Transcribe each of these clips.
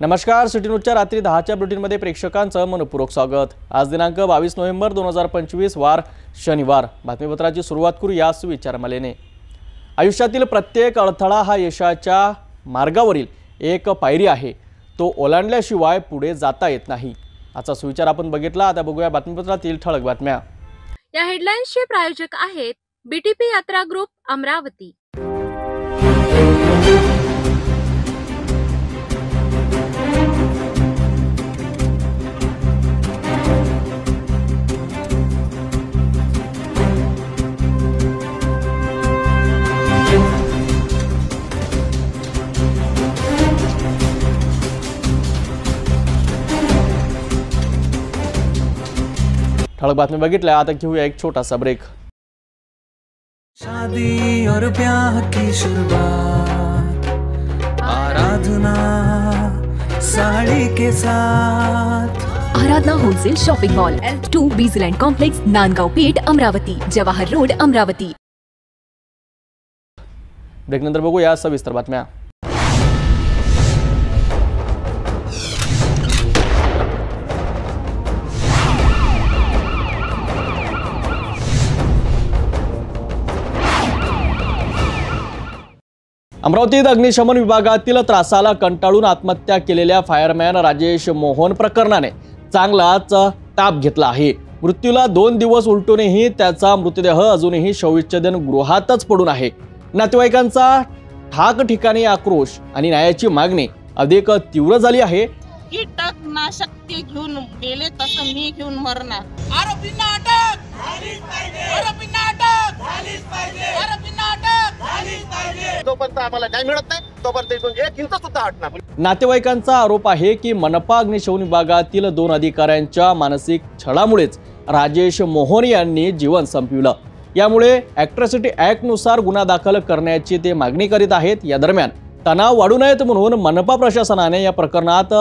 नमस्कार, सिटी न्यूजच्या रात्री 10च्या बुलेटिनमध्ये प्रेक्षकांचं मनपूर्वक स्वागत। आज दिनांक 22 नोव्हेंबर 2025 वार शनिवार। बातमीपत्राची सुरुवात करू या सुविचारमालेने। आयुष्यातील प्रत्येक अडथळा हा यशाच्या मार्गावरील एक पायरी आहे, तो ओलांडल्याशिवाय पुढे जाता येत नाही। आजचा सुविचार आपण बघितला। आता बघूया बातमीपत्रातील ठळक बातम्या। या हेडलाईन्सचे प्रायोजक आहेत बीटीपी यात्रा ग्रुप अमरावती। ठळक बातमी बघितल्या। आता घेऊया एक छोटासा ब्रेक। शादी और ब्याह की शुरुआत आराधना साड़ी के साथ। Aradhana wholesale shopping mall L2 Beejland complex, Nandgaon Peth, Amravati, Jawahar road, Amravati. Break नंतर बघूया सविस्तर बातम्या। अमरावतीत अग्निशमन विभागातील त्रासाला कंटाळून आत्महत्या केलेल्या फायरमॅन राजेश मोहन प्रकरणाने चांगलाच ताप घेतला आहे। मृत्यूला 2 दिवस उलटूनही त्याचा मृतदेह अजूनही शवविच्छेदन गृहातच पडून आहे। नातेवाईकांचा ठाक ठिकाणी आक्रोश आणि न्यायाची मागणी अधिक तीव्र झाली आहे। कीटकनाशक घेऊन गेले तसं मी घेऊन मरणार। आरोपींना अटक झालीच पाहिजे, आरोपींना अटक झालीच पाहिजे, आरोपींना अटक झालीच पाहिजे। जोपर्यंत आम्हाला न्याय मिळत नाही तोपर्यंत इथून एक इंच सुद्धा हटणार। नातेवाईकांचा आरोप आहे की मनपा अग्निशमन विभागातील 2 अधिकाऱ्यांच्या मानसिक छळामुळेच राजेश मोहन यांनी जीवन संपविलं। यामुळे अॅट्रॉसिटी ऍक्ट नुसार गुन्हा दाखल करण्याची ते मागणी करीत आहेत। या दरम्यान तणाव वाढू नयेत म्हणून मनपा प्रशासनाने या प्रकरणात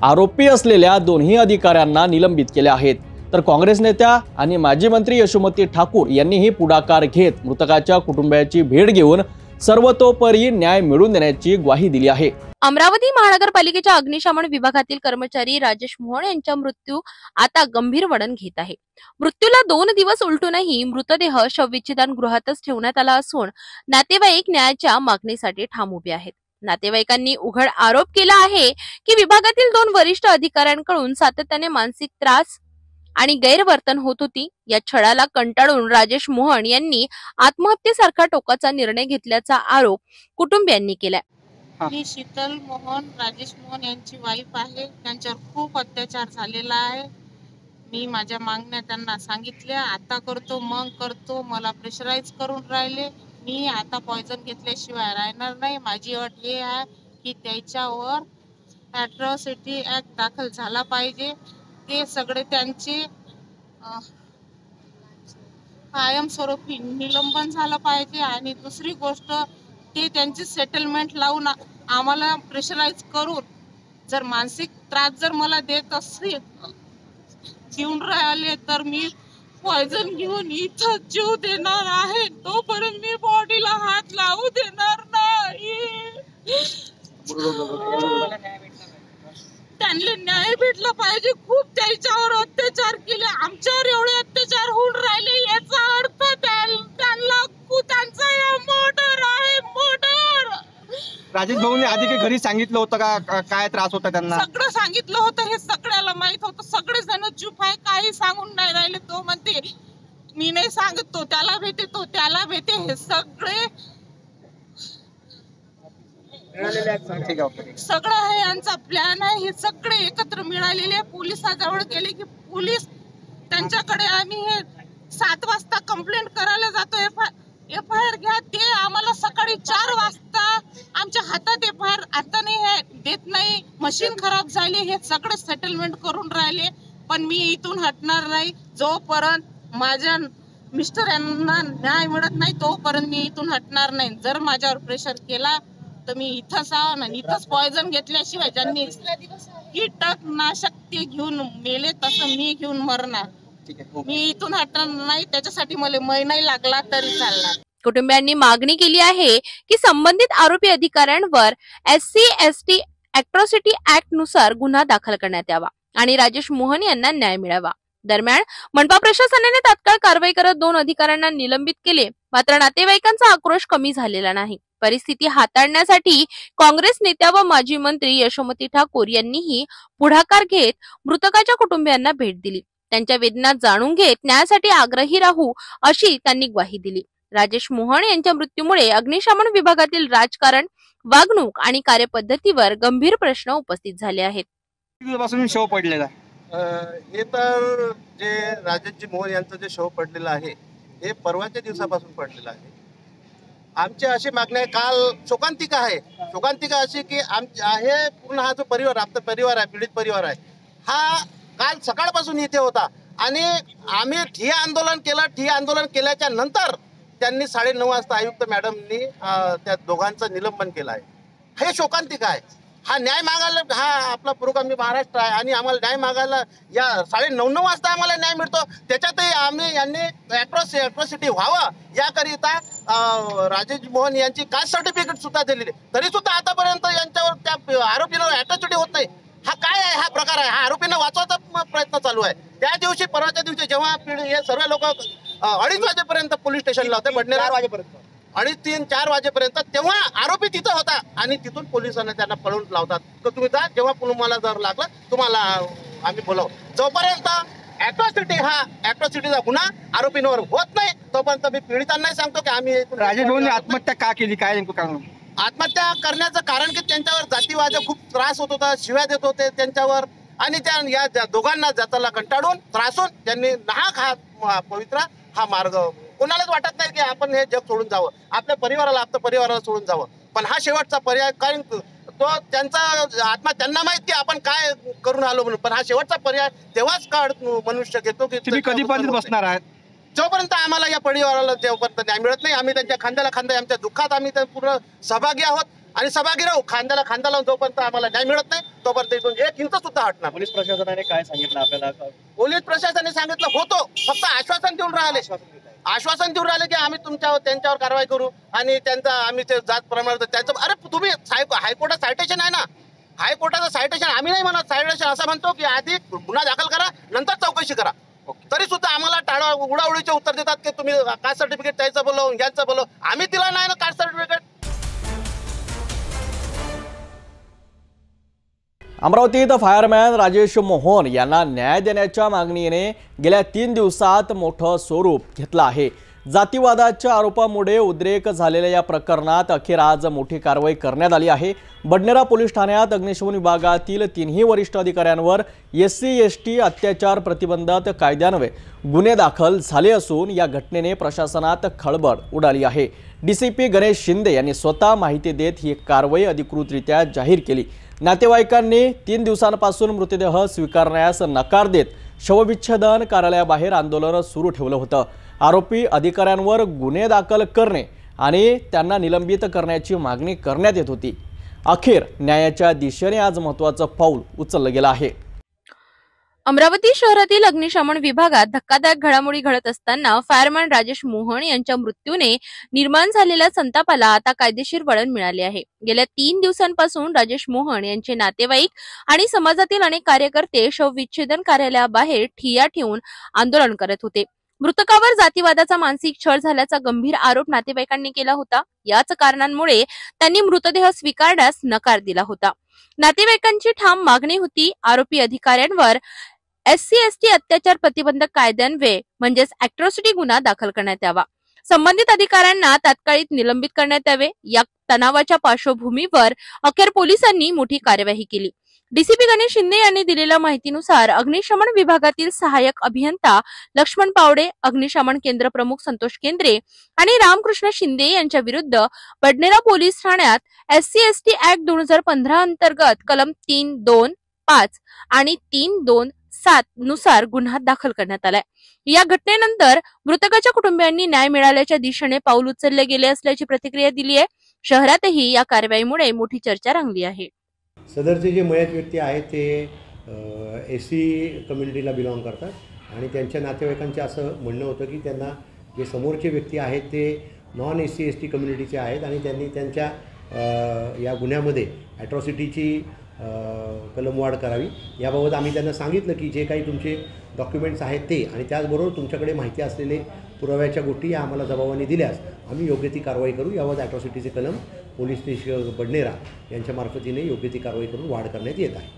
आरोपी असलेल्या 2ही अधिकाऱ्यांना निलंबित केले आहेत। तर काँग्रेस नेत्या आणि माजी मंत्री यशोमती ठाकूर यांनीही पुढाकार घेत मृतकाच्या कुटुंबियाची भेट घेऊन सर्वतोपरी न्याय मिळवून देण्याची ग्वाही दिली आहे। अमरावती महानगरपालिकेच्या अग्निशमन विभागातील कर्मचारी राजेश मोहन यांचा मृत्यू आता गंभीर वळण घेत आहे। मृत्यूला 2 दिवस उलटूनही मृतदेह शवविच्छेदन गृहातच ठेवण्यात आला असून नातेवाईक न्यायाच्या मागणीसाठी ठाम उभे आहेत। नातेवाईकांनी उघड आरोप केला आहे की विभागातील 2 वरिष्ठ अधिकाऱ्यांकडून सातत्याने मानसिक त्रास आणि गैरवर्तन होत होती। या छळाला कंटाळून राजेश मोहन यांनी आत्महत्येसारखा टोकाचा निर्णय घेतल्याचा आरोप कुटुंबियांनी केलाय। मी शीतल मोहन राजेश मोहन यांची वाईफ आहे। त्यांच्यावर खूप अत्याचार झालेला आहे। मी माझ्या मागण्या त्यांना सांगितल्या, आता करतो मग करतो, मला प्रेशराईज करून राहिले। मी आता पॉइझन घेतल्याशिवाय राहणार नाही। माझी अट हे आहे की त्याच्यावर अॅट्रॉसिटी ऍक्ट दाखल झाला पाहिजे। ते सगळे त्यांचे कायमस्वरूपी निलंबन झालं पाहिजे। आणि दुसरी गोष्ट, ते त्यांची सेटलमेंट लावून आम्हाला प्रेशराईज करून जर मानसिक त्रास जर मला देत असतील देऊन राहिले तर मी पॉइझन घेऊन इथं जीव देणार आहे। तोपर्यंत मी बॉडीला हात लावू देणार नाही। त्यांना न्याय भेटला पाहिजे। खूप त्याच्यावर अत्याचार केले, आमच्यावर एवढे अत्याचार होऊन राहिले याचा अर्थ त्यांना त्यांचा मर्डर आहे, मर्डर। राजेश भाऊंनी आधी काही घरी सांगितलं होतं का काय त्रास होता त्यांना? सगळं सांगितलं होतं, हे सगळ्याला माहित होतं। सगळे जण चुप आहे, काही सांगून नाही राहिले। तो म्हणते मी नाही सांगत, तो त्याला भेटे, तो त्याला भेटे। हे सगळे सगळं आहे यांचा प्लॅन आहे। हे सगळे एकत्र मिळालेले पोलिसाजवळ गेले की पोलीस त्यांच्याकडे आम्ही हे 7 वाजता कंप्लेंट करायला जातो, एफआयआर घ्या। ते आम्हाला सकाळी 4 वाजता आमच्या हातात एफआयआर आता नाही आहे, देत नाही। मशीन खराब झाली, हे सगळे सेटलमेंट करून राहिले। पण मी इथून हटणार नाही जोपर्यंत माझ्या मिस्टर यांना न्याय मिळत नाही, तोपर्यंत मी इथून हटणार नाही। जर माझ्यावर प्रेशर केला तर मी इथंच आहो आणि इथंच पॉइझन घेतल्याशिवाय ज्यांनी कीटकनाशक ते घेऊन मेले तसं मी घेऊन मरणार। मी इथून हटणार नाही, त्याच्यासाठी मला महिना लागला तरी चालणार। कुटुंबियांनी मागणी केली आहे की संबंधित आरोपी अधिकाऱ्यांवर SC ST अॅट्रॉसिटी ऍक्ट नुसार गुन्हा दाखल करण्यात यावा आणि राजेश मोहन यांना न्याय मिळावा। दरम्यान मनपा प्रशासनाने तात्काळ कारवाई करत 2 अधिकाऱ्यांना निलंबित केले, मात्र नातेवाईकांचा आक्रोश कमी झालेला नाही। परिस्थिती हाताळण्यासाठी काँग्रेस नेत्या व माजी मंत्री यशोमती ठाकूर यांनीही पुढाकार घेत मृतकाच्या कुटुंबियांना भेट दिली। त्यांच्या वेदना जाणून घेत न्यायासाठी आग्रही राहू अशी त्यांनी ग्वाही दिली। राजेश मोहन यांच्या मृत्यूमुळे अग्निशमन विभागातील राजकारण, वागणूक आणि कार्यपद्धतीवर गंभीर प्रश्न उपस्थित झाले आहेत। पासून शव पडलेला हे तर जे राजेश मोहन यांचं जे शव पडलेलं आहे हे परवाच्या दिवसापासून पडलेलं आहे। आमची अशी मागणी आहे, काल शोकांतिका आहे। शोकांतिका अशी की हे पूर्ण हा जो परिवार, आपला परिवार आहे, पीडित परिवार आहे, हा काल सकाळपासून इथे होता आणि आम्ही ठिय्या आंदोलन केलं। ठिय्या आंदोलन केल्याच्या नंतर त्यांनी 9:30 वाजता आयुक्त मॅडमनी त्या दोघांचं निलंबन केलं आहे। हे शोकांतिका आहे। हा न्याय मागायला, हा आपला पुरोगामी महाराष्ट्र आहे आणि आम्हाला न्याय मागायला या 9:30 वाजता आम्हाला न्याय मिळतो। त्याच्यातही आम्ही यांनी अॅट्रॉसिटी व्हावं याकरिता राजेश मोहन यांची कास्ट सर्टिफिकेट सुद्धा दिलेली, तरी सुद्धा आतापर्यंत यांच्यावर त्या आरोपीवर अॅट्रॉसिटी होत नाही। हा काय आहे, हा प्रकार आहे? हा आरोपींना वाचवायचा प्रयत्न चालू आहे। त्या दिवशी, परवाच्या दिवशी जेव्हा हे सर्व लोक 2:30 वाजेपर्यंत पोलीस स्टेशनला होते, बडनेरा 4 वाजेपर्यंत, 2:30-4 वाजेपर्यंत, तेव्हा आरोपी तिथं होता आणि तिथून पोलिसांना त्यांना पळून लावतात तर तुम्ही जा, जेव्हा तुम्हाला जर लागलं तुम्हाला आम्ही बोलावू। जोपर्यंत अॅट्रॉसिटीचा गुन्हा आरोपींवर होत नाही तोपर्यंत मी पीडितांनाही सांगतो की आम्ही राजेश भाऊंनी आत्महत्या का केली, काय नेमकं कारण? आत्महत्या करण्याचं कारण की त्यांच्यावर जातीवाद खूप त्रास होत होता, शिव्या देत होते त्यांच्यावर आणि या दोघांना जाताला कंटाळून त्रासून त्यांनी नाहक हा पवित्र हा मार्ग, कोणालाच वाटत नाही की आपण हे जग सोडून जावं, आपल्या परिवाराला सोडून जावं, पण हा शेवटचा पर्याय, कारण तो त्यांचा आत्मा त्यांना माहित की आपण काय करून आलो म्हणून, पण हा शेवटचा पर्याय तेव्हाच काळ मनुष्य घेतो की तुम्ही कधीपर्यंत बसणार आहात? जोपर्यंत आम्हाला या परिवाराला जेव्हापर्यंत न्याय मिळत नाही, आम्ही त्यांच्या खांद्याला खांदा, आमच्या दुःखात आम्ही पूर्ण सहभागी आहोत आणि सहभागी राहू। खांद्याला खांदा लावून जोपर्यंत आम्हाला न्याय मिळत नाही तोपर्यंत इथून एक इंच सुद्धा हटणार। पोलीस प्रशासनाने काय सांगितलं आपल्याला? पोलीस प्रशासनाने सांगितलं होतं, फक्त आश्वासन देऊन राहिले की आम्ही त्यांच्यावर कारवाई करू आणि त्यांचा आम्ही ते जात प्रमाणात त्यांचं, अरे तुम्ही हायकोर्टात सायटेशन आहे ना, हायकोर्टाचं सायटेशन आम्ही नाही म्हणत, सायटेशन असं म्हणतो की आधी गुन्हा दाखल करा नंतर चौकशी करा, तरी सुद्धा आम्हाला टाळा उडाउडीचे उत्तर देतात की तुम्ही कास्ट सर्टिफिकेट द्यायचं बोलव, यांचं बोलव, आम्ही दिला नाही ना कास्ट सर्टिफिकेट। अमरावतीत फायरमॅन राजेश मोहन यांना न्याय देण्याच्या मागणीने गेल्या 3 दिवसात मोठं स्वरूप घेतलं आहे। जातीवादाच्या आरोपामुळे उद्रेक झालेल्या या प्रकरणात अखेर आज मोठी कारवाई करण्यात आली आहे। बडनेरा पोलीस ठाण्यात अग्निशमन विभागातील 3ही वरिष्ठ अधिकाऱ्यांवर SC/ST अत्याचार प्रतिबंधक कायद्यान्वये गुन्हे दाखल झाले असून या घटनेने प्रशासनात खळबळ उडाली आहे। DCP गणेश शिंदे यांनी स्वतः माहिती देत ही कारवाई अधिकृतरित्या जाहीर केली। नातेवाईकांनी 3 दिवसांपासून मृतदेह स्वीकारण्यास नकार देत शवविच्छेदन कार्यालयाबाहेर आंदोलन सुरू ठेवलं होतं। आरोपी अधिकाऱ्यांवर गुन्हे दाखल करणे आणि त्यांना निलंबित करण्याची मागणी करण्यात येत होती। अखेर न्यायाच्या दिशेने आज महत्त्वाचं पाऊल उचललं गेलं आहे। अमरावती शहरातील अग्निशमन विभागात धक्कादायक घडामोडी घडत असताना फायरमॅन राजेश मोहन यांच्या मृत्यूने निर्माण झालेल्या संतापाला आता कायदेशीर वळण मिळाले आहे। गेल्या 3 दिवसांपासून राजेश मोहन यांचे नातेवाईक आणि समाजातील अनेक कार्यकर्ते शवविच्छेदन कार्यालयाबाहेर ठिय्या ठेवून आंदोलन करत होते। मृतकावर जातीवादाचा मानसिक छळ झाल्याचा गंभीर आरोप नातेवाईकांनी केला होता। याच कारणांमुळे त्यांनी मृतदेह स्वीकारण्यास नकार दिला होता। नातेवाईकांची ठाम मागणी होती, आरोपी अधिकाऱ्यांवर SC/ST अत्याचार प्रतिबंधक कायद्यान्वये म्हणजेच अॅट्रॉसिटी गुन्हा दाखल करण्यात यावा। संबंधित अधिकाऱ्यांना तात्काळ निलंबित करण्यात यावे। या तणावाच्या पार्श्वभूमीवर अखेर पोलिसांनी मोठी कार्यवाही केली। DCP गणेश शिंदे यांनी दिलेल्या माहितीनुसार अग्निशमन विभागातील सहाय्यक अभियंता लक्ष्मण पावडे, अग्निशमन केंद्र प्रमुख संतोष केंद्रे आणि रामकृष्ण शिंदे यांच्या विरुद्ध बडनेरा पोलीस ठाण्यात SC/ST ऍक्ट 2015 अंतर्गत कलम 325 आणि 327 नुसार गुन्हा दाखल करण्यात आलाय। या घटनेनंतर मृतकाच्या कुटुंबियांनी न्याय मिळाल्याच्या दिशेने पाऊल उचलले गेले असल्याची प्रतिक्रिया दिली आहे। शहरातही या कारवाईमुळे मोठी चर्चा रंगली आहे। सदरचे जे मयत व्यक्ती आहेत ते SC कम्युनिटीला बिलॉंग करतात आणि त्यांच्या नातेवाईकांचं असं म्हणणं होतं की त्यांना जे समोरचे व्यक्ती आहेत ते नॉन SC/ST कम्युनिटीचे आहेत आणि त्यांनी त्यांच्या या गुन्ह्यामध्ये ॲट्रॉसिटीची कलमवाढ करावी. याबाबत आम्ही त्यांना सांगितलं की जे काही तुमचे डॉक्युमेंट्स आहेत ते आणि त्याचबरोबर तुमच्याकडे माहिती असलेले पुराव्याच्या गोष्टी या आम्हाला जबाबाने दिल्यास आम्ही योग्य ती कारवाई करू. याबाबत ॲट्रॉसिटीचे कलम पोलीस निरीक्षक बडनेरा यांच्या मार्फतीने योग्य ती कारवाई करून वाढ करण्यात येत आहे.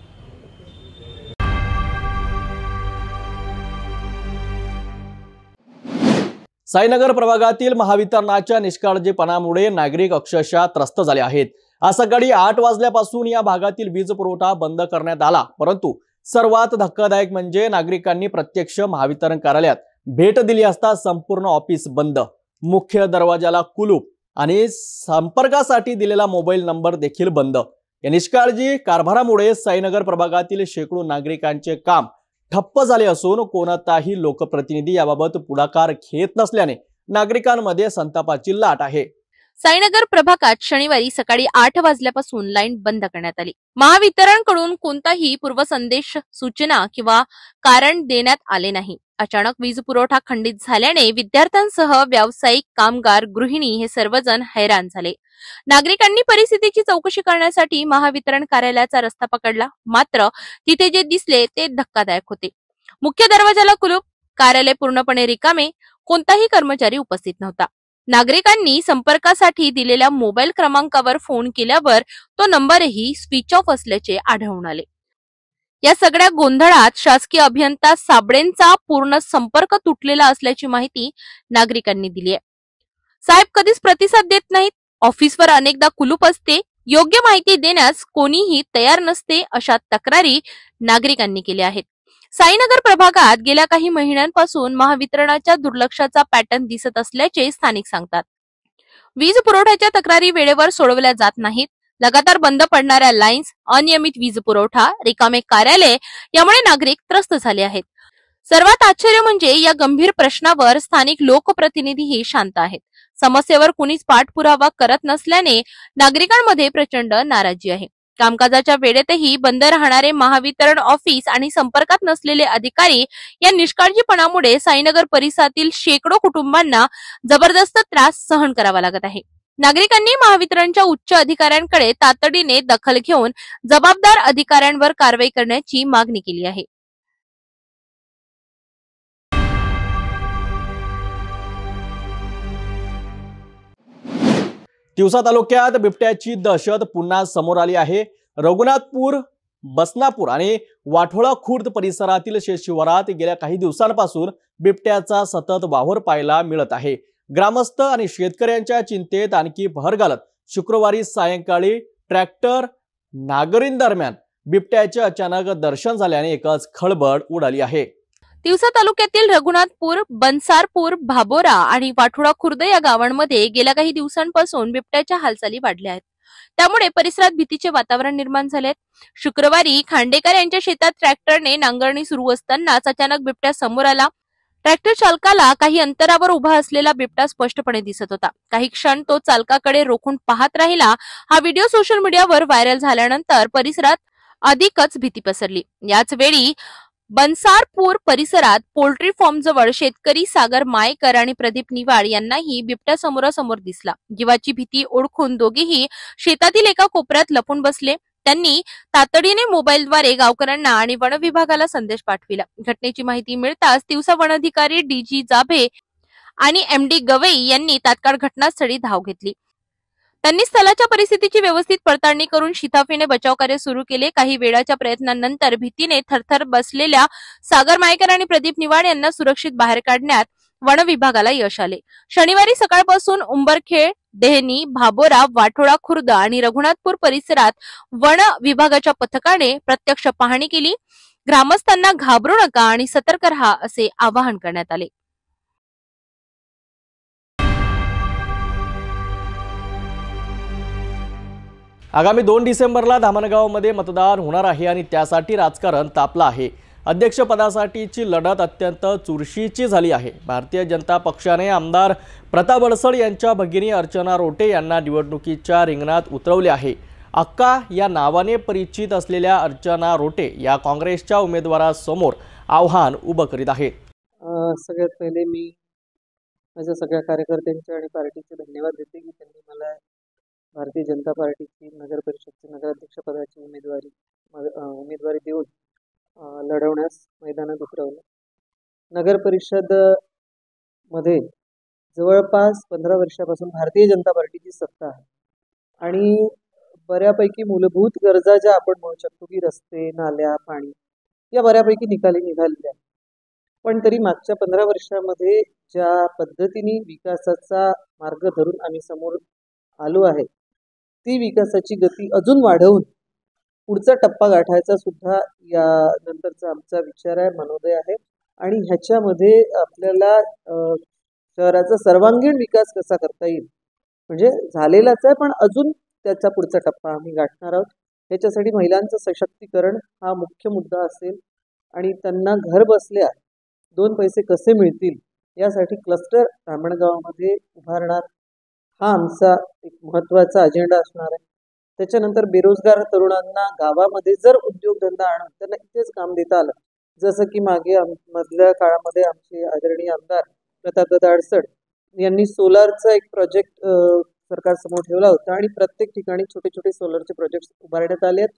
साईनगर प्रभागातील महावितरणाच्या निष्काळजीपणामुळे नागरिक अक्षरशः त्रस्त झाले आहेत. आज सकाळी 8 वाजल्यापासून या भागातील वीज पुरवठा बंद करण्यात आला, परंतु सर्वात धक्कादायक म्हणजे नागरिकांनी प्रत्यक्ष महावितरण कार्यालयात भेट दिली असता संपूर्ण ऑफिस बंद, मुख्य दरवाजाला कुलूप आणि संपर्कासाठी दिलेला मोबाईल नंबर देखील बंद. या निष्काळजी कारभारामुळे साईनगर प्रभागातील शेकडो नागरिकांचे काम ठप्प झाले असून कोणताही लोकप्रतिनिधी याबाबत पुढाकार घेत नसल्याने नागरिकांमध्ये संतापाची लाट आहे. साईनगर प्रभागात शनिवारी सकाळी 8 वाजल्यापासून लाईन बंद करण्यात आली. महावितरणकडून कोणताही पूर्वसंदेश, सूचना किंवा कारण देण्यात आले नाही. अचानक वीज पुरवठा खंडित झाल्याने विद्यार्थ्यांसह व्यावसायिक, कामगार, गृहिणी हे सर्वजण हैराण झाले. नागरिकांनी परिस्थितीची चौकशी करण्यासाठी महावितरण कार्यालयाचा रस्ता पकडला, मात्र तिथे जे दिसले ते धक्कादायक होते. मुख्य दरवाजाला कुलूप, कार्यालय पूर्णपणे रिकामे, कोणताही कर्मचारी उपस्थित नव्हता. नागरिकांनी संपर्कासाठी दिलेल्या मोबाईल क्रमांकावर फोन केल्यावर तो नंबरही स्विच ऑफ असल्याचे आढळून आले. या सगळ्या गोंधळात शासकीय अभियंता साबळेंचा पूर्ण संपर्क तुटलेला असल्याची माहिती नागरिकांनी दिली आहे. साहेब कधीच प्रतिसाद देत नाहीत, ऑफिसवर अनेकदा कुलूप असते, योग्य माहिती देण्यास कोणीही तयार नसते, अशा तक्रारी नागरिकांनी केल्या आहेत. साईनगर प्रभागात गेल्या काही महिन्यांपासून महावितरणाच्या दुर्लक्षाचा पॅटर्न दिसत असल्याचे स्थानिक सांगतात. वीज पुरवठ्याच्या तक्रारी वेळेवर सोडवल्या जात नाहीत. लगातार बंद पडणाऱ्या लाईन्स, अनियमित वीज पुरवठा, रिकामे कार्यालय यामुळे नागरिक त्रस्त झाले आहेत. सर्वात आश्चर्य म्हणजे या गंभीर प्रश्नावर स्थानिक लोकप्रतिनिधीही शांत आहेत. समस्येवर कुणीच पाठपुरावा करत नसल्याने नागरिकांमध्ये प्रचंड नाराजी आहे. कामकाजाच्या वेळेतही बंद राहणारे महावितरण ऑफिस आणि संपर्कात नसलेले अधिकारी या निष्काळजीपणामुळे साईनगर परिसरातील शेकडो कुटुंबांना जबरदस्त त्रास सहन करावा लागत आहे. नागरिकांनी महावितरणच्या उच्च अधिकाऱ्यांकडे तातडीने दखल घेऊन जबाबदार अधिकाऱ्यांवर कारवाई करण्याची मागणी केली आहे. तिवसा तालुक्यात बिबट्याची दहशत पुन्हा समोर आली आहे. रघुनाथपूर, बसनापूर आणि वाठोळा खुर्द परिसरातील शेतशिवारात गेल्या काही दिवसांपासून बिबट्याचा सतत वावर पाहायला मिळत आहे. ग्रामस्थ आणि शेतकऱ्यांच्या चिंतेत आणखी भर घालत शुक्रवारी सायंकाळी ट्रॅक्टर नांगरणीदरम्यान बिबट्याचे अचानक दर्शन झाल्याने एकच खळबळ उडाली आहे. तिवसा तालुक्यातील रघुनाथपूर, बनसारपूर, भाबोरा आणि वाठोळा खुर्द या गावांमध्ये गेल्या काही दिवसांपासून बिबट्याच्या हालचाली वाढल्या आहेत. त्यामुळे परिसरात भीतीचे वातावरण निर्माण झाले. शुक्रवारी खांडेकर यांच्या शेतात ट्रॅक्टरने नांगरणी सुरू असतानाच अचानक बिबट्या समोर आला. ट्रॅक्टर चालकाला काही अंतरावर उभा असलेला बिबटा स्पष्टपणे दिसत होता. काही क्षण तो चालकाकडे रोखून पाहत राहिला. हा व्हिडिओ सोशल मीडियावर व्हायरल झाल्यानंतर परिसरात अधिकच भीती पसरली. याच वेळी बनसारपूर परिसरात पोल्ट्री फार्म जवळ शेतकरी सागर मायकर आणि प्रदीप निवाड यांनाही बिबट्या समोरासमोर दिसला. जीवाची भीती ओळखून दोघेही शेतातील एका कोपऱ्यात लपून बसले. त्यांनी तातडीने मोबाईलद्वारे गावकऱ्यांना आणि वन विभागाला संदेश पाठविला. घटनेची माहिती मिळताच तिवसा वन अधिकारी DG जाभे आणि MD गवई यांनी तात्काळ घटनास्थळी धाव घेतली. त्यांनी स्थळाच्या परिस्थितीची व्यवस्थित पडताळणी करून शिताफीने बचाव कार्य सुरू केले. काही वेळाच्या प्रयत्नांनंतर भीतीने थरथर बसलेल्या सागर मायकर आणि प्रदीप निवाड यांना सुरक्षित बाहेर काढण्यात वन विभागाला यश आले. शनिवारी सकाळपासून उंबरखेड, देहनी, भाबोरा, वाठोळा खुर्द आणि रघुनाथपूर परिसरात वन विभागाच्या पथकाने प्रत्यक्ष पाहणी केली. ग्रामस्थांना घाबरू नका आणि सतर्क रहा असे आवाहन करण्यात आले. आगामी 2 डिसेंबरला धामणगावमध्ये मतदान होणार आहे आणि त्यासाठी राजकारण तापलं आहे. अध्यक्षपदासाठीची लढत अत्यंत चुरशीची झाली आहे. भारतीय जनता पक्षाने आमदार प्रताप अडसड यांच्या भगिनी अर्चना रोटे यांना निवडणुकीच्या रिंगणात उतरवले आहे. अक्का या नावाने परिचित असलेल्या अर्चना रोटे या काँग्रेसच्या उमेदवारासमोर आव्हान उभं करीत आहेत. सगळ्यात पहिले मी माझ्या सगळ्या कार्यकर्त्यांचे आणि पार्टीचे धन्यवाद देते की त्यांनी मला भारतीय जनता पार्टीची नगर परिषदची नगराध्यक्ष पदाची उमेदवारी देऊन लढवण्यास मैदानात उतरवलं. नगर परिषद मध्ये जवळपास 15 वर्षापासून भारतीय जनता पार्टीची सत्ता आहे आणि बऱ्यापैकी मूलभूत गरजा ज्या आपण म्हणू शकतो की रस्ते, नाल्या, पाणी या बऱ्यापैकी निघालेल्या आहेत. पण तरी मागच्या 15 वर्षामध्ये ज्या पद्धतीने विकासाचा मार्ग धरून आम्ही समोर आलो आहे, ती विकासाची गती अजून वाढवून पुढचा टप्पा गाठायचा सुद्धा या नंतरचा आमचा विचार आहे, मनोदय आहे. आणि ह्याच्यामध्ये आपल्याला शहराचा सर्वांगीण विकास कसा करता येईल, म्हणजे झालेलाच आहे पण अजून त्याचा पुढचा टप्पा आम्ही गाठणार आहोत. ह्याच्यासाठी महिलांचं सशक्तीकरण हा मुख्य मुद्दा असेल आणि त्यांना घर बसल्या 2 पैसे कसे मिळतील यासाठी क्लस्टर धामणगावमध्ये उभारणार हा आमचा एक महत्त्वाचा अजेंडा असणार आहे. त्याच्यानंतर बेरोजगार तरुणांना गावामध्ये जर उद्योगधंदा आणून त्यांना इथेच काम देता आलं, जसं की मागे मधल्या काळामध्ये आमचे आदरणीय आमदार प्रतापदादा अडसड यांनी सोलारचा एक प्रोजेक्ट सरकारसमोर ठेवला होता आणि प्रत्येक ठिकाणी छोटे छोटे सोलरचे प्रोजेक्ट उभारण्यात आले आहेत,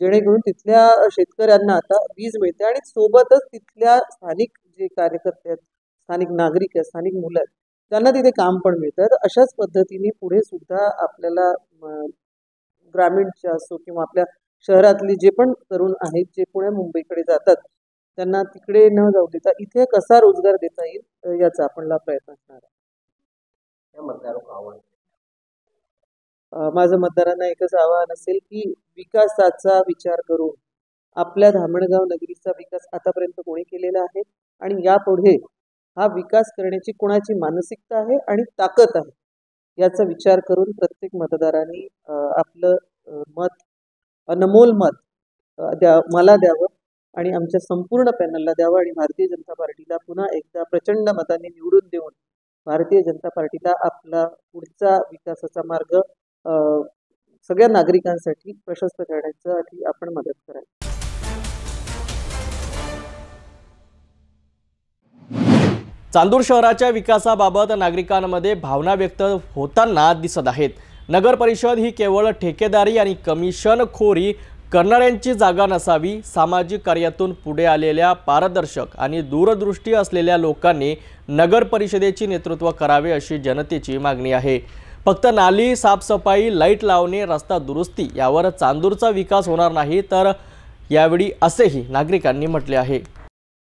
जेणेकरून तिथल्या शेतकऱ्यांना आता वीज मिळते आणि सोबतच तिथल्या स्थानिक जे कार्यकर्ते आहेत, स्थानिक नागरिक आहेत, स्थानिक मुलं आहेत, त्यांना तिथे काम पण मिळतं. तर अशाच पद्धतीने पुढे सुद्धा आपल्याला ग्रामीणच्या असो किंवा आपल्या शहरातले जे पण तरुण आहेत जे पुणे मुंबईकडे जातात त्यांना तिकडे न जाऊ देता इथे कसा रोजगार देता येईल याचा आपला प्रयत्न असणार आहे. माझं मतदारांना एकच आवाहन असेल की विकासाचा विचार करून आपल्या धामणगाव नगरीचा विकास आतापर्यंत कोणी केलेला आहे आणि यापुढे हा विकास करण्याची कोणाची मानसिकता आहे आणि ताकद आहे याचा विचार करून प्रत्येक मतदारांनी आपलं मत, अनमोल मत मला द्यावं आणि आमच्या संपूर्ण पॅनलला द्यावं आणि भारतीय जनता पार्टीला पुन्हा एकदा प्रचंड मतांनी निवडून देऊन भारतीय जनता पार्टीला आपला पुढचा विकासाचा मार्ग सगळ्या नागरिकांसाठी प्रशस्त करण्यासाठी आपण मदत करावी. चांदूर शहराच्या विकासाबाबत नागरिकांमध्ये भावना व्यक्त होताना दिसत आहेत. नगर परिषद ही केवळ ठेकेदारी आणि कमिशनखोरी करणाऱ्यांची जागा नसावी. सामाजिक कार्यातून पुढे आलेल्या पारदर्शक आणि दूरदृष्टी असलेल्या लोकांनी नगर परिषदेचे नेतृत्व करावे अशी जनतेची मागणी आहे. फक्त नाली साफसफाई, लाईट लावणे, रस्ता दुरुस्ती यावर चांदूरचा विकास होणार नाही तर यावेळी असेही नागरिकांनी म्हटले आहे.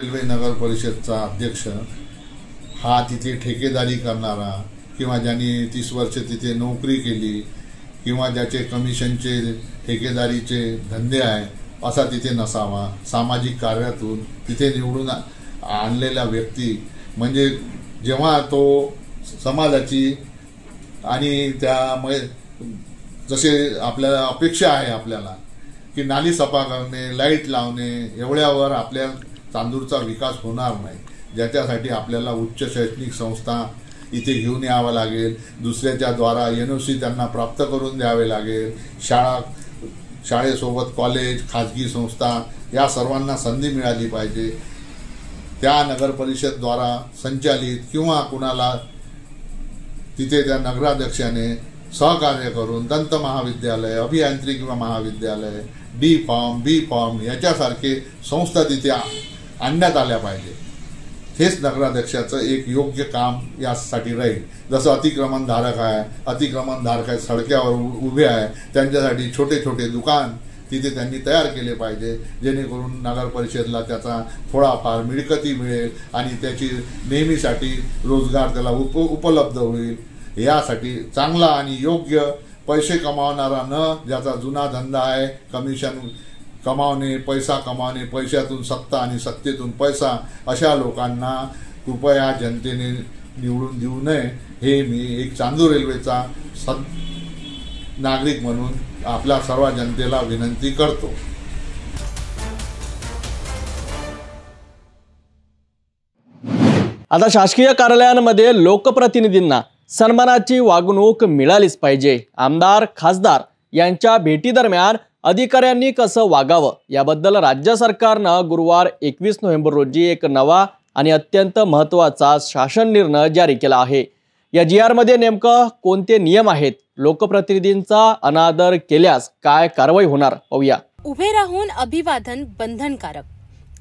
रेल्वे नगर परिषदचा अध्यक्ष हा तिथे ठेकेदारी करणारा किंवा ज्यांनी 30 वर्ष तिथे नोकरी केली किंवा ज्याचे कमिशनचे ठेकेदारीचे धंदे आहे असा तिथे नसावा. सामाजिक कार्यातून तिथे निवडून आणलेला व्यक्ती म्हणजे जेव्हा तो समाजाची आणि त्यामुळे जसे आपल्याला अपेक्षा आहे आपल्याला की नाली सफा करणे, लाईट लावणे एवढ्यावर आपल्या चांदूरचा विकास होणार नाही. ज्याच्यासाठी आपल्याला उच्च शैक्षणिक संस्था इथे घेऊन यावं लागेल, दुसऱ्याच्या द्वारा NOC त्यांना प्राप्त करून द्यावे लागेल. शाळेसोबत कॉलेज, खाजगी संस्था या सर्वांना संधी मिळाली पाहिजे. त्या नगर परिषदद्वारा संचालित किंवा कुणाला तिथे त्या नगराध्यक्षाने सहकार्य करून दंत महाविद्यालय, अभियांत्रिकी महाविद्यालय, D फॉर्म, B फॉर्म याच्यासारखे संस्था तिथे आणण्यात आल्या पाहिजे. हेच नगराध्यक्षाचं एक योग्य काम यासाठी राहील. जसं अतिक्रमणधारक आहे, सडक्यावर उभे आहे, त्यांच्यासाठी छोटे छोटे दुकान तिथे त्यांनी तयार केले पाहिजे, जेणेकरून नगर परिषदला त्याचा थोडाफार मिळकती मिळेल आणि त्याची नेहमीसाठी रोजगार त्याला उपलब्ध होईल. यासाठी चांगला आणि योग्य पैसे कमावणारा न ज्याचा जुना धंदा आहे कमिशन कमावणे, पैसा कमावणे, पैशातून सत्ता आणि सत्तेतून पैसा अशा लोकांना कृपया जनतेने निवडून देऊ नये हे मी एक चांदूर रेल्वेचा नागरिक म्हणून आपल्या सर्व जनतेला विनंती करतो. आता शासकीय कार्यालयांमध्ये लोकप्रतिनिधींना सन्मानाची वागणूक मिळालीच पाहिजे. आमदार, खासदार यांच्या भेटीदरम्यान अधिकाऱ्यांनी कसं वागावं याबद्दल राज्य सरकारनं गुरुवार 21 नोव्हेंबर रोजी एक नवा आणि अत्यंत महत्त्वाचा शासन निर्णय जारी केला आहे. या GR मध्ये नेमकं कोणते नियम आहेत, लोकप्रतिनिधींचा अनादर केल्यास काय कारवाई होणार, पाहूया. उभे राहून अभिवादन बंधनकारक.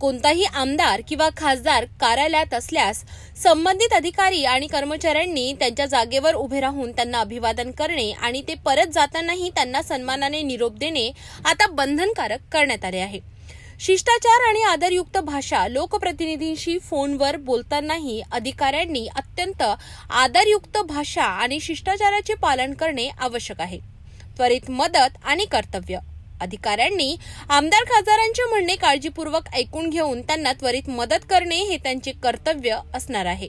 कोणताही आमदार किंवा खासदार कार्यालयात असल्यास संबंधित अधिकारी आणि कर्मचाऱ्यांनी त्यांच्या जागेवर उभे राहून त्यांना अभिवादन करणे आणि ते परत जातानाही त्यांना सन्मानाने निरोप देणे आता बंधनकारक करण्यात आले आहे. शिष्टाचार आणि आदरयुक्त भाषा. लोकप्रतिनिधींशी फोनवर बोलतानाही अधिकाऱ्यांनी अत्यंत आदरयुक्त भाषा आणि शिष्टाचाराचे पालन करणे आवश्यक आहे. त्वरित मदत आणि कर्तव्य. अधिकाऱ्यांनी आमदार खासदारांचे म्हणणे काळजीपूर्वक ऐकून घेऊन त्यांना त्वरित मदत करणे हे त्यांचे कर्तव्य असणार आहे.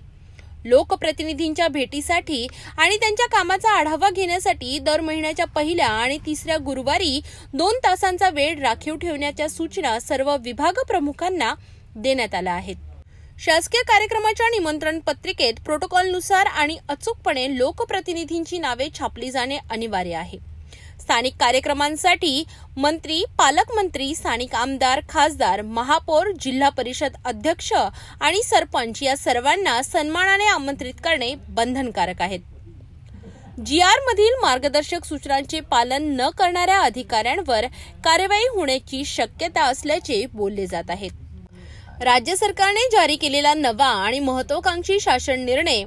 लोकप्रतिनिधींच्या भेटीसाठी आणि त्यांच्या कामाचा आढावा घेण्यासाठी दर महिन्याच्या पहिल्या आणि तिसऱ्या गुरुवारी 2 तासांचा वेळ राखीव ठेवण्याच्या सूचना सर्व विभाग प्रमुखांना देण्यात आल्या आहेत. शासकीय कार्यक्रमाच्या निमंत्रण पत्रिकेत प्रोटोकॉलनुसार आणि अचूकपणे लोकप्रतिनिधींची नावे छापली जाणे अनिवार्य आहे. स्थानिक कार्यक्रमांसाठी मंत्री, पालकमंत्री, स्थानिक आमदार, खासदार, महापौर, जिल्हा परिषद अध्यक्ष आणि सरपंच या सर्वांना सन्मानाने आमंत्रित करणे बंधनकारक आहे. GR मधील मार्गदर्शक सूचनांचे पालन न करणाऱ्या अधिकाऱ्यांवर कारवाई होण्याची शक्यता असल्याचे बोलले जात आहे. राज्य सरकारने जारी केलेला नवा आणि महत्वाकांक्षी शासन निर्णय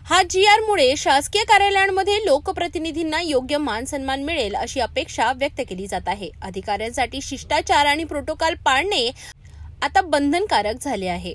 हा GR मुळे शासकीय कार्यालयांमध्ये लोकप्रतिनिधींना योग्य मान सन्मान मिळेल अशी अपेक्षा व्यक्त केली जात आहे. अधिकाऱ्यांसाठी शिष्टाचार आणि प्रोटोकॉल पाळणे आता बंधनकारक झाले आहे.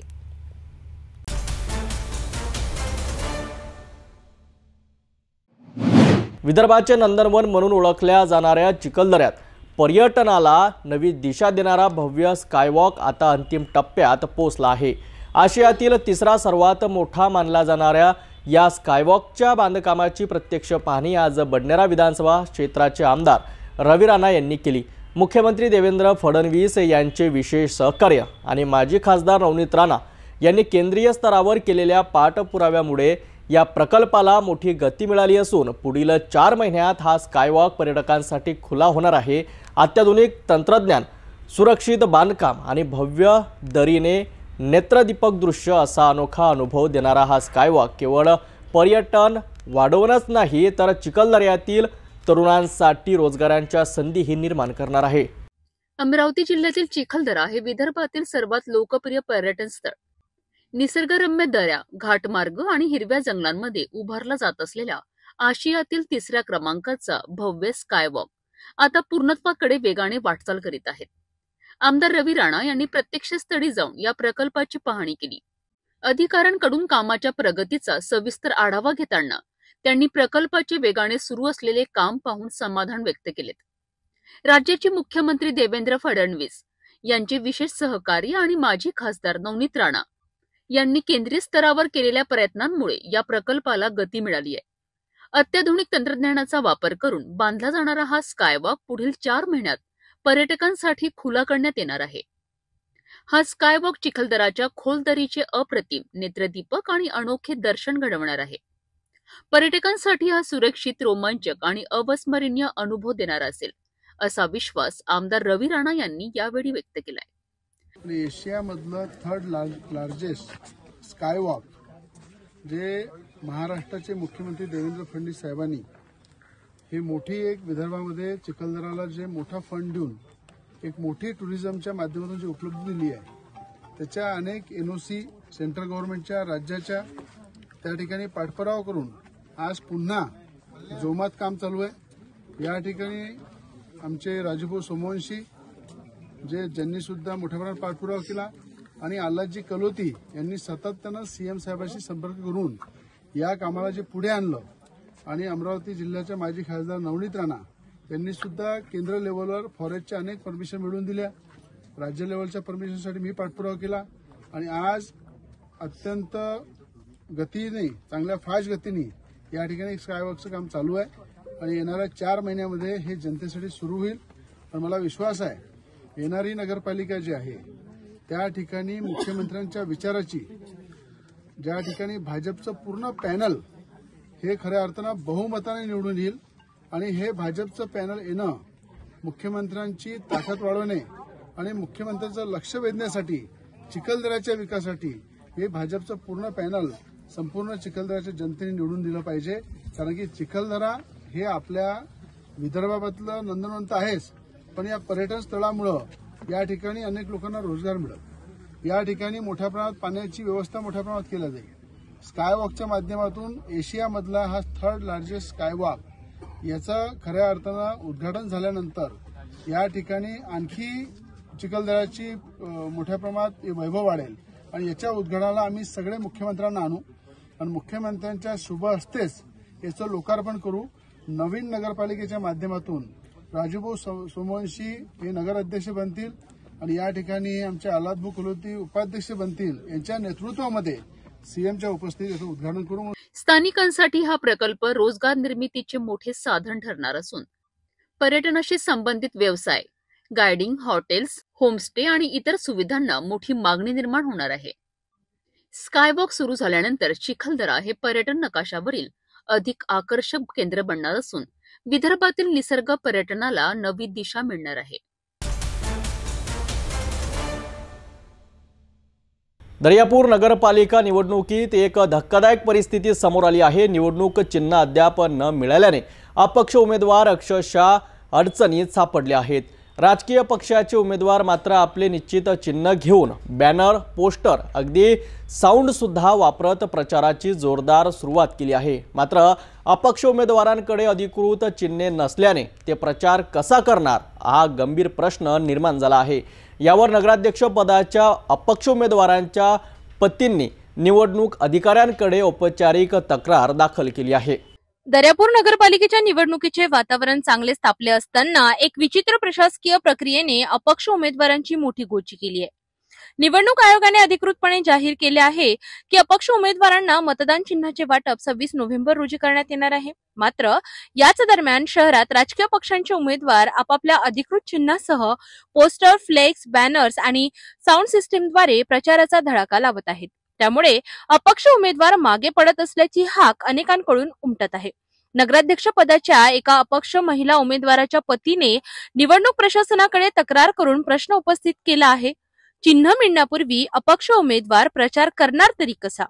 विदर्भाचे नंदनवन म्हणून ओळखल्या जाणाऱ्या चिखलदऱ्यात पर्यटनाला नवी दिशा देणारा भव्य स्कायवॉक आता अंतिम टप्प्यात पोहोचला आहे. आशियातील तिसरा सर्वात मोठा मानला जाणाऱ्या या स्कायवॉकच्या बांधकामाची प्रत्यक्ष पाहणी आज बडनेरा विधानसभा क्षेत्राचे आमदार रवी राणा यांनी केली. मुख्यमंत्री देवेंद्र फडणवीस यांचे विशेष सहकार्य आणि माजी खासदार नवनीत राणा यांनी केंद्रीय स्तरावर केलेल्या पाठपुराव्यामुळे या प्रकल्पाला मोठी गती मिळाली असून पुढील 4 महिन्यात हा स्कायवॉक पर्यटकांसाठी खुला होणार आहे. अत्याधुनिक तंत्रज्ञान, सुरक्षित बांधकाम आणि भव्य दरीने नेत्रदीपक दृश्य असा अनोखा अनुभव देणारा हा स्कायवॉक केवळ पर्यटन वाढवणच नाही तर चिखलदऱ्यातील तरुणांसाठी रोजगारांच्या संधीही निर्माण करणार आहे. अमरावती जिल्ह्यातील चिखलदरा हे विदर्भातील सर्वात लोकप्रिय पर्यटन स्थळ. निसर्गरम्य दऱ्या, घाटमार्ग आणि हिरव्या जंगलांमध्ये उभारला जात असलेल्या आशियातील 3ऱ्या क्रमांकाचा भव्य स्कायवॉक आता पूर्णत्वाकडे वेगाने वाटचाल करीत आहेत. आमदार रवी राणा यांनी प्रत्यक्ष स्थळी जाऊन या प्रकल्पाची पाहणी केली. अधिकाऱ्यांकडून कामाच्या प्रगतीचा सविस्तर आढावा घेताना त्यांनी प्रकल्पाचे वेगाने सुरू असलेले काम पाहून समाधान व्यक्त केले. राज्याचे मुख्यमंत्री देवेंद्र फडणवीस यांचे विशेष सहकारी आणि माजी खासदार नवनीत राणा यांनी केंद्रीय स्तरावर केलेल्या प्रयत्नांमुळे या प्रकल्पाला गती मिळाली आहे. अत्याधुनिक तंत्रज्ञानाचा वापर करून बांधला जाणारा हा स्कायवॉक पुढील 4 महिन्यात पर्यटकांसाठी खुला करण्यात येणार आहे. हा स्कायवॉक चिखलदराच्या खोल दरीचे अप्रतिम नेत्रदीपक आणि अनोखे दर्शन घडवणार आहे. पर्यटकांसाठी हा सुरक्षित, रोमांचक आणि अविस्मरणीय अनुभव देणारा असेल असा विश्वास आमदार रवी राणा यांनी यावेळी व्यक्त केलाय. एशियामधलं 3rd लार्जेस्ट स्कायवॉक जे महाराष्ट्राचे मुख्यमंत्री देवेंद्र फडणवीस साहेबांनी ही मोठी एक विदर्भामध्ये चिखलदराला जे मोठा फंड देऊन एक मोठी टुरिझमच्या माध्यमातून जी उपलब्धी दिली आहे त्याच्या अनेक NOC सेंट्रल गव्हर्नमेंटच्या, राज्याच्या त्या ठिकाणी पाठपुरावा करून आज पुन्हा जोमात काम चालू आहे. या ठिकाणी आमचे राजूभाऊ सोमवंशी ज्यांनी सुद्धा मोठ्या प्रमाणात पाठपुरावा केला आणि आल्हादजी कलोती यांनी सातत्यानं CM साहेबांशी संपर्क करून या कामाला जे पुढे आणलं आणि अमरावती जिल्ह्याच्या माजी खासदार नवनीत राणा यांनी सुद्धा केंद्र लेव्हलवर फॉरेस्टच्या अनेक परमिशन मिळवून दिल्या. राज्य लेव्हलच्या परमिशनसाठी मी पाठपुरावा केला आणि आज अत्यंत गतीने, चांगल्या फास्ट गतीने या ठिकाणी स्कायवॉकचं काम चालू आहे आणि येणाऱ्या 4 महिन्यामध्ये हे जनतेसाठी सुरू होईल. पण मला विश्वास आहे येणारी नगरपालिका जी आहे त्या ठिकाणी मुख्यमंत्र्यांच्या विचाराची, ज्या ठिकाणी भाजपचं पूर्ण पॅनल हे खऱ्या अर्थानं बहुमताने निवडून येईल आणि हे भाजपचं पॅनल येणं मुख्यमंत्र्यांची ताकद वाढवणे आणि मुख्यमंत्र्यांचं लक्ष वेधण्यासाठी, चिखलदऱ्याच्या विकासासाठी हे भाजपचं पूर्ण पॅनल संपूर्ण चिखलदऱ्याच्या जनतेने निवडून दिलं पाहिजे. कारण की चिखलदरा हे आपल्या विदर्भातलं नंदनवंत आहेच, पण या पर्यटन स्थळामुळं या ठिकाणी अनेक लोकांना रोजगार मिळेल. या ठिकाणी मोठ्या प्रमाणात पाण्याची व्यवस्था मोठ्या प्रमाणात केली जाईल. स्कायवॉकच्या माध्यमातून एशियामधला हा 3rd लार्जेस्ट स्कायवॉक याचं खऱ्या अर्थानं उद्घाटन झाल्यानंतर या ठिकाणी आणखी चिखलदऱ्याची मोठ्या प्रमाणात वैभव वाढेल आणि याच्या उद्घाटनाला आम्ही सगळे मुख्यमंत्र्यांना आणू आणि मुख्यमंत्र्यांच्या शुभ हस्तेच याचं लोकार्पण करू. नवीन नगरपालिकेच्या माध्यमातून राजूभाऊ सोमवंशी हे नगराध्यक्ष बनतील आणि या ठिकाणी आमचे आल्हादभाऊ कुलवती उपाध्यक्ष बनतील. यांच्या नेतृत्वामध्ये सीएमच्या उपस्थितीत याचं उद्घाटन करू. स्थानिकांसाठी हा प्रकल्प रोजगार निर्मितीचे मोठे साधन ठरणार असून पर्यटनाशी संबंधित व्यवसाय, गायडिंग, हॉटेल्स, होमस्टे आणि इतर सुविधांना मोठी मागणी निर्माण होणार आहे. स्कायवॉक सुरू झाल्यानंतर चिखलदरा हे पर्यटन नकाशावरील अधिक आकर्षक केंद्र बनणार असून विदर्भातील निसर्ग पर्यटनाला नवी दिशा मिळणार आहे. दर्यापूर नगरपालिका निवडणुकीत एक धक्कादायक परिस्थिती समोर आली आहे. निवडणूक चिन्ह अद्याप न मिळाल्याने अपक्ष उमेदवार अक्षरशः अडचणीत सापडले आहेत. राजकीय पक्षाचे उमेदवार मात्र आपले निश्चित चिन्ह घेऊन बॅनर, पोस्टर, अगदी साऊंड सुद्धा वापरत प्रचाराची जोरदार सुरुवात केली आहे. मात्र अपक्ष उमेदवारांकडे अधिकृत चिन्हे नसल्याने ते प्रचार कसा करणार हा गंभीर प्रश्न निर्माण झाला आहे. यावर नगराध्यक्ष पदाच्या अपक्ष उमेदवारांच्या पतींनी निवडणूक अधिकाऱ्यांकडे औपचारिक तक्रार दाखल केली आहे. दर्यापूर नगरपालिकेच्या निवडणुकीचे वातावरण चांगले तापले असताना एक विचित्र प्रशासकीय प्रक्रियेने अपक्ष उमेदवारांची मोठी गोची केली आहे. निवडणूक आयोगाने अधिकृतपणे जाहीर केले आहे की अपक्ष उमेदवारांना मतदान चिन्हाचे वाटप 26 नोव्हेंबर रोजी करण्यात येणार आहे. मात्र याच दरम्यान शहरात राजकीय पक्षांचे उमेदवार आपापल्या अधिकृत चिन्हासह पोस्टर, फ्लेक्स, बॅनर्स आणि साऊंड सिस्टीमद्वारे प्रचाराचा धडाका लावत आहेत. त्यामुळे अपक्ष उमेदवार मागे पडत असल्याची हाक अनेकांकडून उमटत आहे. नगराध्यक्ष पदाच्या एका अपक्ष महिला उमेदवाराच्या पतीने निवडणूक प्रशासनाकडे तक्रार करून प्रश्न उपस्थित केला आहे. चिन्ह मिळण्यापूर्वी अपक्ष उमेदवार प्रचार करणार तरी कसा?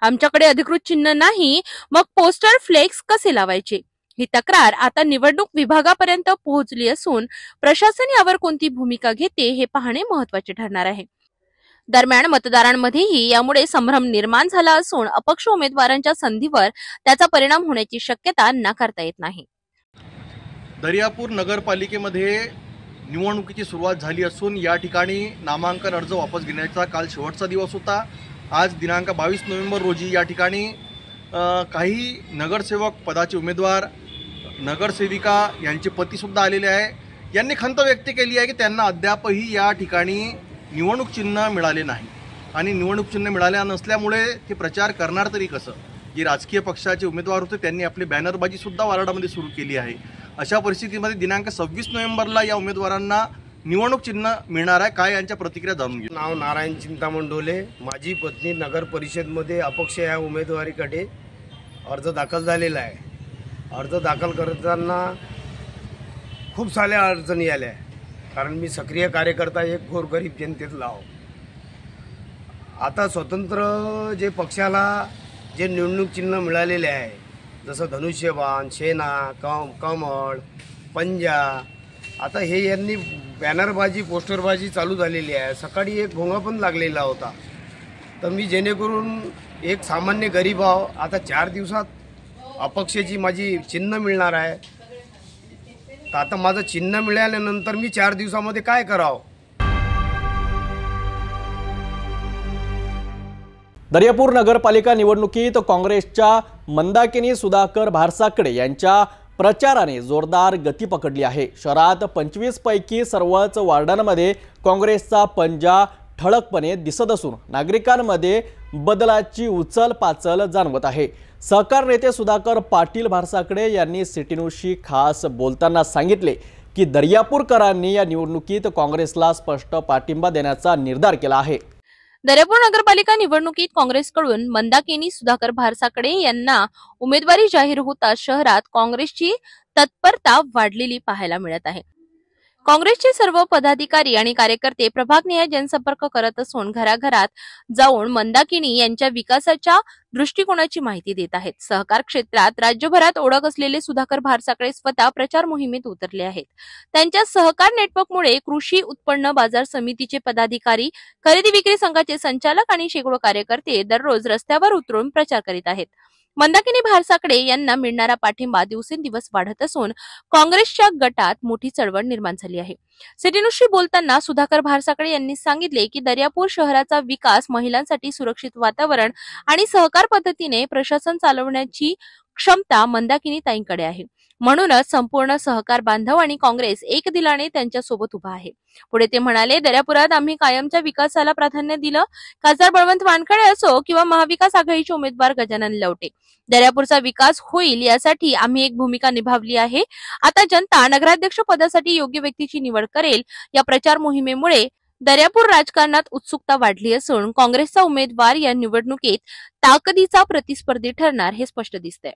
आमच्याकडे अधिकृत चिन्ह नाही, मग पोस्टर, फ्लेक्स कसे लावायचे? ही तक्रार आता निवडणूक विभागापर्यंत पोहोचली असून प्रशासन यावर कोणती भूमिका घेते हे पाहणे महत्त्वाचे ठरणार आहे. दरम्यान मतदारांमध्येही यामुळे संभ्रम निर्माण झाला असून अपक्ष उमेदवारांच्या संधीवर त्याचा परिणाम होण्याची शक्यता नाकारता येत नाही. दर्यापूर नगरपालिकेमध्ये निवडणुकीची सुरुवात झाली असून या ठिकाणी नामांकन अर्ज वापस घेण्याचा काल शेवटचा दिवस होता. आज दिनांक 22 नोव्हेंबर रोजी या ठिकाणी काही नगरसेवक पदाचे उमेदवार, नगरसेविका यांचे पतीसुद्धा आलेले आहे. यांनी खंत व्यक्त केली आहे की त्यांना अद्यापही या ठिकाणी निवडणूक चिन्ह मिळाले नाही आणि निवडणूक चिन्ह मिळाल्या नसल्यामुळे ते प्रचार करणार तरी कसं. जे राजकीय पक्षाचे उमेदवार होते त्यांनी आपली बॅनरबाजीसुद्धा वार्डामध्ये सुरू केली आहे. अशा परिस्थितीमध्ये दिनांक 26 नोव्हेंबरला या उमेदवारांना निवडणूक चिन्ह मिळणार आहे. काय यांच्या प्रतिक्रिया जाणून घेऊ. नाव नारायण चिंतामण डोले. माझी पत्नी नगर परिषदमध्ये अपक्ष या उमेदवारीकडे अर्ज दाखल झालेला आहे. अर्ज दाखल करताना खूप साऱ्या अडचणी आल्या, कारण मी सक्रिय कार्यकर्ता एक गोरगरीब जनतेतला आहो. आता स्वतंत्र जे पक्षाला जे निवडणूक चिन्ह मिळालेले आहे, जसं धनुष्यबाण, सेना, कमळ, पंजा, आता हे यांनी बॅनरबाजी, पोस्टरबाजी चालू झालेली आहे. सकाळी एक भोंगा पण लागलेला होता. तर मी जेणेकरून एक सामान्य गरीब आहो, आता 4 दिवसात अपक्षाची माझी चिन्ह मिळणार आहे. तर आता माझं चिन्ह मिळाल्यानंतर मी 4 दिवसामध्ये काय करावं. दर्यापूर नगरपालिका निवडणुकीत काँग्रेसच्या मंदाकिनी सुधाकर भारसाकडे यांच्या प्रचाराने जोरदार गती पकडली आहे. शहरात 25 पैकी सर्वच वार्डांमध्ये काँग्रेसचा पंजा ठळकपणे दिसत असून नागरिकांमध्ये बदलाची उचल-पाचल जाणवत आहे. सहकार नेते सुधाकर पाटील भारसाकडे यांनी सिटी न्यूजशी खास बोलताना सांगितले की दर्यापूरकरांनी या निवडणुकीत काँग्रेसला स्पष्ट पाठिंबा देण्याचा निर्धार केला आहे. दर्यापूर नगरपालिका निवडणुकीत काँग्रेसकडून मंदाकिनी सुधाकर भारसाकडे यांना उमेदवारी जाहीर होताच शहरात काँग्रेसची तत्परता वाढलेली पाहायला मिळत आहे. काँग्रेसचे सर्व पदाधिकारी आणि कार्यकर्ते प्रभागनिहाय जनसंपर्क करत असून घराघरात जाऊन मंदाकिनी यांच्या विकासाच्या दृष्टिकोनाची माहिती देत आहेत. सहकार क्षेत्रात राज्यभरात ओळख असलेले सुधाकर भारसाकळे स्वतः प्रचार मोहिमेत उतरले आहेत. त्यांच्या सहकार नेटवर्कमुळे कृषी उत्पन्न बाजार समितीचे पदाधिकारी, खरेदी विक्री संघाचे संचालक आणि शेकडो कार्यकर्ते दररोज रस्त्यावर उतरून प्रचार करीत आहेत. मंदाकिनी भारसाकळे यांना मिळणारा पाठिंबा दिवसेंदिवस वाढत असून काँग्रेसच्या गटात मोठी चळवळ निर्माण झाली आहे. सिटी न्यूजशी बोलताना सुधाकर भारसाकळे यांनी सांगितले की दर्यापूर शहराचा विकास, महिलांसाठी सुरक्षित वातावरण आणि सहकार पद्धतीने प्रशासन चालवण्याची क्षमता मंदाकिनी ताईंकडे आहे. म्हणूनच संपूर्ण सहकार बांधव आणि काँग्रेस एक दिलाने त्यांच्या सोबत उभा आहे. पुढे ते म्हणाले, दर्यापुरात आम्ही कायमच्या विकासाला प्राधान्य दिलं. खासदार बळवंत वानखडे असो किंवा महाविकास आघाडीचे उमेदवार गजानन लवटे, दर्यापूरचा विकास होईल यासाठी आम्ही एक भूमिका निभावली आहे. आता जनता नगराध्यक्ष पदासाठी योग्य व्यक्तीची निवड करेल. या प्रचार मोहिमेमुळे दर्यापूर राजकारणात उत्सुकता वाढली असून काँग्रेसचा उमेदवार या निवडणुकीत ताकदीचा प्रतिस्पर्धी ठरणार हे स्पष्ट दिसतंय.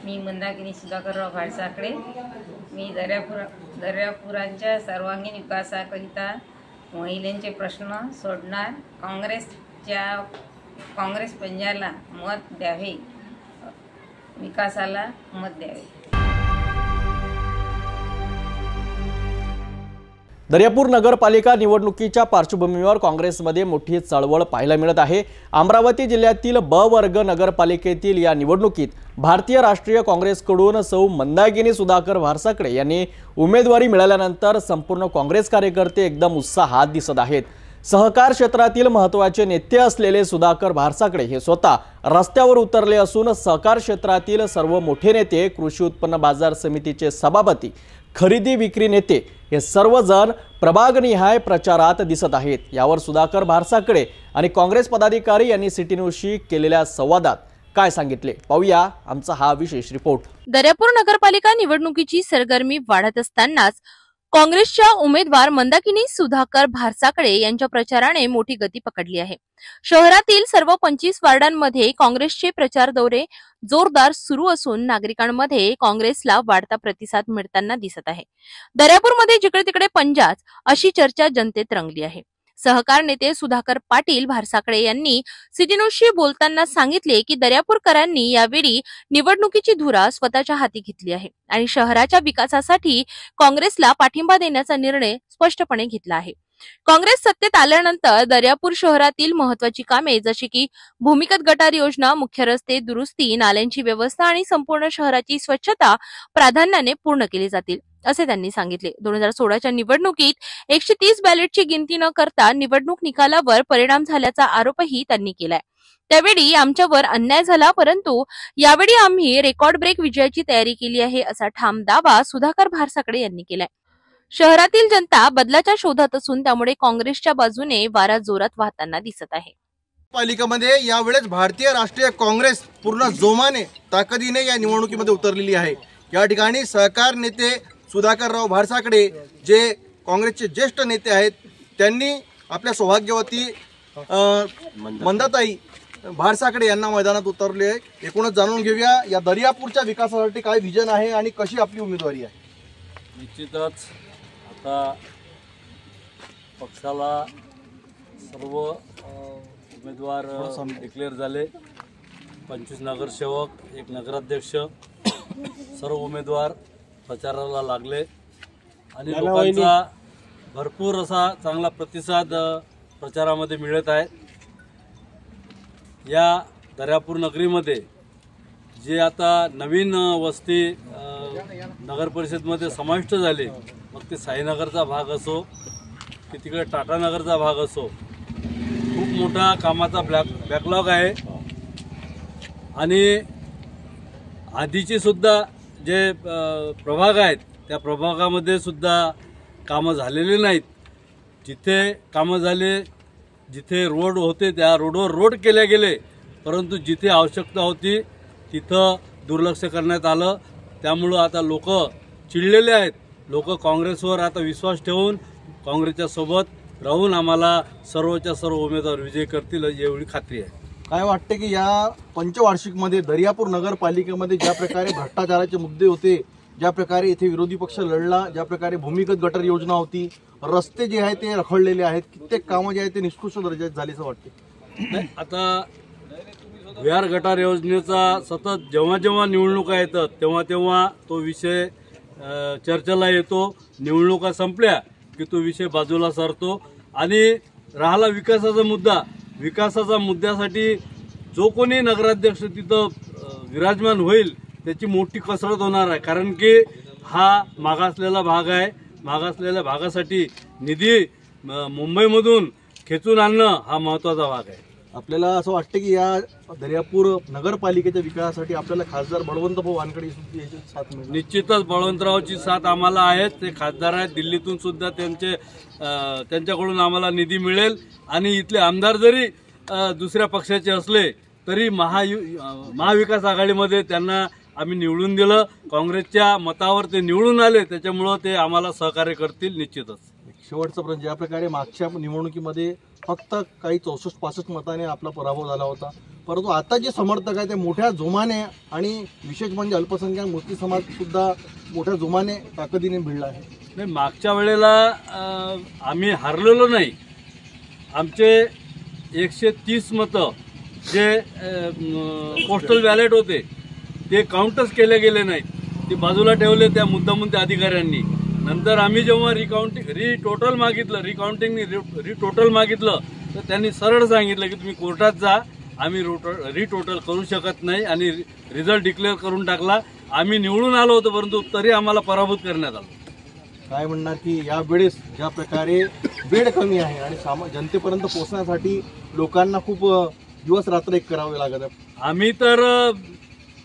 मी मंदाकिनी सुधाकरराव भारसाकळे. मी दर्यापुरांच्या सर्वांगीण विकासाकरिता महिलांचे प्रश्न सोडणार. काँग्रेस पंजाला मत द्यावे, विकासाला मत द्यावे. दर्यापूर नगरपालिका निवडणुकीच्या पार्श्वभूमीवर काँग्रेसमध्ये मोठी चळवळ पाहायला मिळत आहे. अमरावती जिल्ह्यातील ब वर्ग नगरपालिकेतील या निवडणुकीत भारतीय राष्ट्रीय काँग्रेसकडून सौ मंदाकिनी सुधाकर भारसाकळे यांनी उमेदवारी मिळाल्यानंतर संपूर्ण काँग्रेस कार्यकर्ते एकदम उत्साहात दिसत आहेत. सहकार क्षेत्रातील महत्त्वाचे नेते असलेले सुधाकर भारसाकळे हे स्वतः रस्त्यावर उतरले असून सहकार क्षेत्रातील सर्व मोठे नेते, कृषी उत्पन्न बाजार समितीचे सभापती, खरेदी विक्री नेते हे सर्वजण प्रभागनिहाय प्रचारात दिसत आहेत. यावर सुधाकर भारसाकळे आणि काँग्रेस पदाधिकारी यांनी सिटी न्यूजशी केलेल्या संवादात काय सांगितले, पाहूया आमचा हा विशेष रिपोर्ट. दर्यापूर नगरपालिका निवडणुकीची सरगर्मी वाढत असतानाच काँग्रेसच्या उमेदवार मंदाकिनी सुधाकर भारसाकळे यांच्या प्रचाराने मोठी गती पकडली आहे. शहरातील सर्व 25 वार्डांमध्ये काँग्रेसचे प्रचार दौरे जोरदार सुरू असून नागरिकांमध्ये काँग्रेसला वाढता प्रतिसाद मिळताना दिसत आहे. दर्यापूरमध्ये जिकडे तिकडे पंजाच अशी चर्चा जनतेत रंगली आहे. सहकार नेते सुधाकर पाटील भारसाकळे यांनी सिटी न्यूजशी बोलताना सांगितले की दर्यापूरकरांनी यावेळी निवडणुकीची धुरा स्वतःच्या हाती घेतली आहे आणि शहराच्या विकासासाठी काँग्रेसला पाठिंबा देण्याचा निर्णय स्पष्टपणे घेतला आहे. काँग्रेस सत्तेत आल्यानंतर दर्यापूर शहरातील महत्त्वाची कामे जशी की भूमिगत गटार योजना, मुख्य रस्ते दुरुस्ती, नाल्यांची व्यवस्था आणि संपूर्ण शहराची स्वच्छता प्राधान्याने पूर्ण केली जातील असे त्यांनी सांगितले. 2016च्या निवडणुकीत 130 बॅलेटची गिनती न करता निवडणूक निकालावर परिणाम झाल्याचा आरोपही त्यांनी केलाय. त्यावेळी आमच्यावर अन्याय झाला, परंतु यावेळी आम्ही रेकॉर्ड ब्रेक विजयाची तयारी केली आहे असा ठाम दावा सुधाकर भारसाकळे यांनी केलाय. शहरातील जनता बदलाच्या शोधात असून त्यामुळे काँग्रेसच्या बाजूने वारा जोरात वाहताना दिसत आहे. पालिकेमध्ये यावेळेस भारतीय राष्ट्रीय काँग्रेस पूर्ण जोमाने, ताकदीने या निवडणुकीमध्ये उतरलेली आहे. या ठिकाणी सहकार नेते सुधाकरराव भारसाकळे जे काँग्रेसचे ज्येष्ठ नेते आहेत, त्यांनी आपल्या सौभाग्यवती मंदाताई भारसाकळे यांना मैदानात उतरले आहे. एकूणच जाणून घेऊया या दर्यापूरच्या विकासासाठी काय विजन आहे आणि कशी आपली उमेदवारी आहे. निश्चितच आता पक्षाला सर्व उमेदवार डिक्लेअर झाले. 25 नगरसेवक, 1 नगराध्यक्ष, सर्व उमेदवार प्रचाराला लागले आणि लोकांचा भरपूर असा चांगला प्रतिसाद प्रचारामध्ये मिळत आहे. या दर्यापूर नगरीमध्ये जे आता नवीन वस्ती नगर परिषदमध्ये समाविष्ट झाले, मग ते साईनगरचा भाग असो की तिकडे टाटानगरचा भाग असो, खूप मोठा कामाचा बॅकलॉग आहे. आणि आधीचे सुद्धा जे प्रभाग आहेत त्या प्रभागामध्ये सुद्धा कामं झालेले नाहीत. जिथे कामं झाले, जिथे रोड होते त्या रोडवर रोड केले गेले, परंतु जिथे आवश्यकता होती तिथं दुर्लक्ष करण्यात आलं. त्यामुळं आता लोक चिडलेले आहेत. लोक काँग्रेसवर आता विश्वास ठेवून काँग्रेसच्या सोबत राहून आम्हाला सर्वच्या सर्व उमेदवार विजय करतील एवढी खात्री आहे. काय वाटते की या पंचवार्षिकमध्ये दर्यापूर नगरपालिकेमध्ये ज्या प्रकारे भ्रष्टाचाराचे मुद्दे होते, ज्या प्रकारे इथे विरोधी पक्ष लढला, ज्या प्रकारे भूमिगत गटर योजना होती, रस्ते जे आहेत ते रखडलेले आहेत, कित्येक कामं जे आहेत ते निष्कृष्ट दर्जाचे झाले असं वाटते. आता विहार गटार योजनेचा सतत जेव्हा जेव्हा निवडणुका येतात तेव्हा तेव्हा तो विषय चर्चेला येतो. निवडणुका संपल्या की तो विषय बाजूला सरतो आणि राहिला विकासाचा मुद्द्यासाठी जो कोणी नगराध्यक्ष तिथं विराजमान होईल त्याची मोठी कसरत होणार आहे. कारण की हा मागासलेला भाग आहे. मागासलेल्या भागासाठी निधी मुंबईमधून खेचून आणणं हा महत्त्वाचा भाग आहे. आपल्याला असं वाटतं की या दर्यापूर नगरपालिकेच्या विकासासाठी आपल्याला खासदार बळवंतभाऊ वानखडे यांची साथ मिळेल. निश्चितच बळवंतरावची साथ आम्हाला आहे. ते खासदार आहेत. दिल्लीतून सुद्धा त्यांच्याकडून आम्हाला निधी मिळेल आणि इथले आमदार जरी दुसऱ्या पक्षाचे असले तरी महाविकास आघाडीमध्ये त्यांना आम्ही निवडून दिलं. काँग्रेसच्या मतावर ते निवडून आले, त्याच्यामुळं ते आम्हाला सहकार्य करतील निश्चितच. शेवटचा प्रश्न, ज्या प्रकारे मागच्या निवडणुकीमध्ये फक्त काही 64-65 मताने आपला पराभव झाला होता, परंतु आता जे समर्थक आहे ते मोठ्या जोमाने आणि विशेष म्हणजे अल्पसंख्याक मुस्लिम समाज सुद्धा मोठ्या जोमाने ताकदीने भिडला आहे. नाही, मागच्या वेळेला आम्ही हारलेलो नाही. आमचे 130 मतं जे पोस्टल बॅलेट होते ते काउंटच केले गेले नाहीत. ते बाजूला ठेवले त्या मुद्दामून त्या अधिकाऱ्यांनी. नंतर आम्ही जेव्हा रिटोटल मागितलं तर त्यांनी सरळ सांगितलं की तुम्ही कोर्टात जा, आम्ही रिटोटल करू शकत नाही आणि रिझल्ट डिक्लेअर करून टाकला. आम्ही निवडून आलो होतो परंतु तरी आम्हाला पराभूत करण्यात आलं. काय म्हणणार की यावेळेस ज्या प्रकारे बेड कमी आहे आणि जनतेपर्यंत पोहोचण्यासाठी लोकांना खूप दिवस रात्र एक करावे लागत आहे. आम्ही तर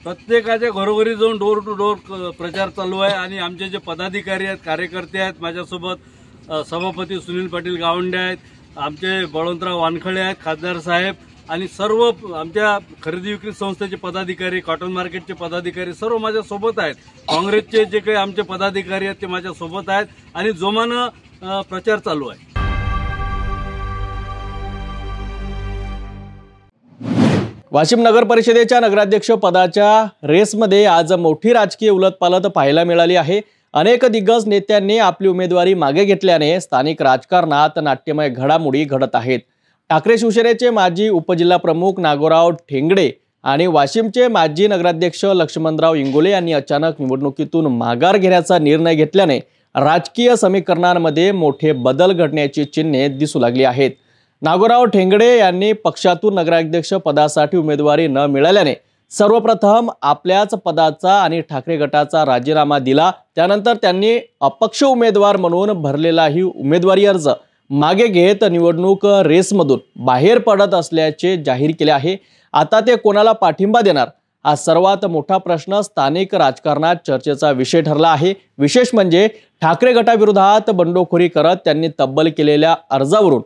प्रत्येकाच्या घरोघरी जाऊन डोर टू डोर प्रचार चालू आहे आणि आमचे जे पदाधिकारी आहेत, कार्यकर्ते आहेत, माझ्यासोबत सभापती सुनील पाटील गावंडे आहेत, आमचे बळवंतराव वानखडे आहेत, खासदार साहेब आणि सर्व आमच्या खरेदी विक्री संस्थेचे पदाधिकारी, कॉटन मार्केटचे पदाधिकारी सर्व माझ्यासोबत आहेत. काँग्रेसचे जे काही आमचे पदाधिकारी आहेत ते माझ्यासोबत आहेत आणि जोमानं प्रचार चालू आहे. वाशिम नगर परिषदेच्या नगराध्यक्ष पदाच्या रेसमध्ये आज मोठी राजकीय उलटपालट पाहायला मिळाली आहे. अनेक दिग्गज नेत्यांनी आपली उमेदवारी मागे घेतल्याने स्थानिक राजकारणात नाट्यमय घडामोडी घडत आहेत. ठाकरे शिवसेनेचे माजी उपजिल्हाप्रमुख नागोराव ठेंगडे आणि वाशिमचे माजी नगराध्यक्ष लक्ष्मणराव इंगोले यांनी अचानक निवडणुकीतून माघार घेण्याचा निर्णय घेतल्याने राजकीय समीकरणांमध्ये मोठे बदल घडण्याची चिन्हे दिसू लागली आहेत. नागोराव ठेंगडे यांनी पक्षातून नगराध्यक्ष पदासाठी उमेदवारी न मिळाल्याने सर्वप्रथम आपल्याच पदाचा आणि ठाकरे गटाचा राजीनामा दिला. त्यानंतर त्यांनी अपक्ष उमेदवार म्हणून भरलेलाही उमेदवारी अर्ज मागे घेत निवडणूक रेसमधून बाहेर पडत असल्याचे जाहीर केले आहे. आता ते कोणाला पाठिंबा देणार हा सर्वात मोठा प्रश्न स्थानिक राजकारणात चर्चेचा विषय ठरला आहे. विशेष म्हणजे ठाकरे गटाविरोधात बंडखोरी करत त्यांनी तब्बल केलेल्या अर्जावरून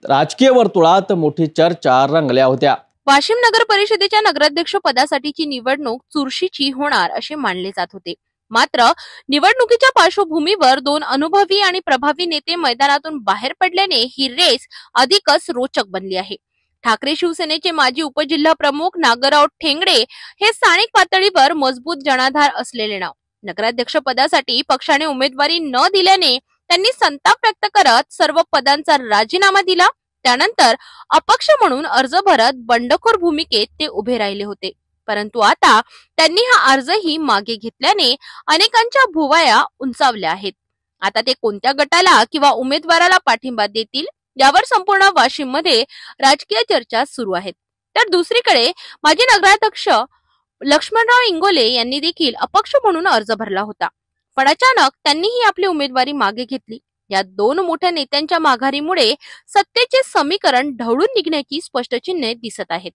राजकीय वर्तुळात मोठी चर्चा रंगल्या होत्या. वाशिम नगर परिषदेच्या नगराध्यक्ष पदासाठीची निवडणूक चुरशीची होणार असे मानले जात होते. मात्र निवडणुकीच्या पार्श्वभूमीवर दोन अनुभवी आणि प्रभावी नेते मैदानातून बाहेर पडल्याने ही रेस अधिकच रोचक बनली आहे. ठाकरे शिवसेनेचे माजी उपजिल्हाप्रमुख नागोराव ठेंगडे हे स्थानिक पातळीवर मजबूत जनाधार असलेले नाव. नगराध्यक्ष पदासाठी पक्षाने उमेदवारी न दिल्याने त्यांनी संताप व्यक्त करत सर्व पदांचा राजीनामा दिला. त्यानंतर अपक्ष म्हणून अर्ज भरत बंडखोर भूमिकेत ते उभे राहिले होते. परंतु आता त्यांनी हा अर्जही मागे घेतल्याने अनेकांच्या भुवया उंचावल्या आहेत. आता ते कोणत्या गटाला किंवा उमेदवाराला पाठिंबा देतील यावर संपूर्ण वाशिम मध्ये राजकीय चर्चा सुरू आहेत. तर दुसरीकडे माजी नगराध्यक्ष लक्ष्मणराव इंगोले यांनी देखील अपक्ष म्हणून अर्ज भरला होता. पण अचानक त्यांनीही आपली उमेदवारी मागे घेतली. या दोन मोठ्या नेत्यांच्या माघारीमुळे सत्तेचे समीकरण ढवळून निघण्याची स्पष्ट चिन्हे दिसत आहेत.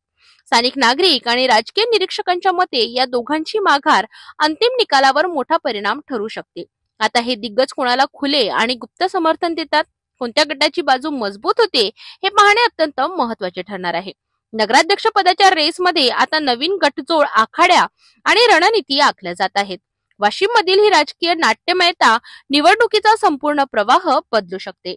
स्थानिक नागरिक आणि राजकीय निरीक्षकांच्या मते या दोघांची माघार अंतिम निकालावर मोठा परिणाम ठरू शकते. आता हे दिग्गज कोणाला खुले आणि गुप्त समर्थन देतात, कोणत्या गटाची बाजू मजबूत होते हे पाहणे अत्यंत महत्त्वाचे ठरणार आहे. नगराध्यक्ष पदाच्या रेसमध्ये आता नवीन गटजोड आखाड्या आणि रणनीती आखल्या जात आहेत. वाशिम मधील ही राजकीय नाट्यमयता निवडणुकीचा संपूर्ण प्रवाह बदलू शकते.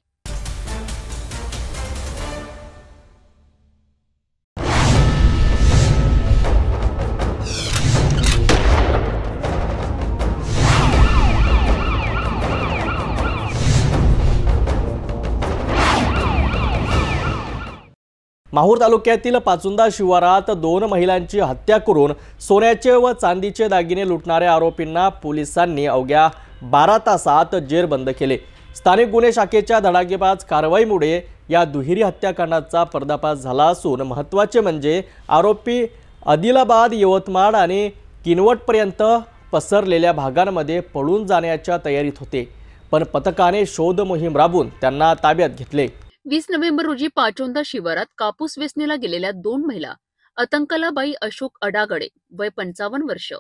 माहूर तालुक्यातील पाचुंदा शिवारात 2 महिलांची हत्या करून सोन्याचे व चांदीचे दागिने लुटणाऱ्या आरोपींना पोलिसांनी अवघ्या 12 तासात जेरबंद केले। स्थानिक गुन्हे शाखेच्या धडाकेबाज कारवाईमुळे या दुहेरी हत्याकांडाचा पर्दाफाश झाला असून महत्त्वाचे म्हणजे आरोपी आदिलाबाद, यवतमाळ आणि किनवटपर्यंत पसरलेल्या भागांमध्ये पळून जाण्याच्या तयारीत होते, पण पथकाने शोध मोहीम राबवून त्यांना ताब्यात घेतले। 20 नोव्हेंबर रोजी पाचोंदा शिवारात कापूस वेचणीला गेलेल्या 2 महिला अतंकलाबाई अशोक अडागडे वय 55 वर्ष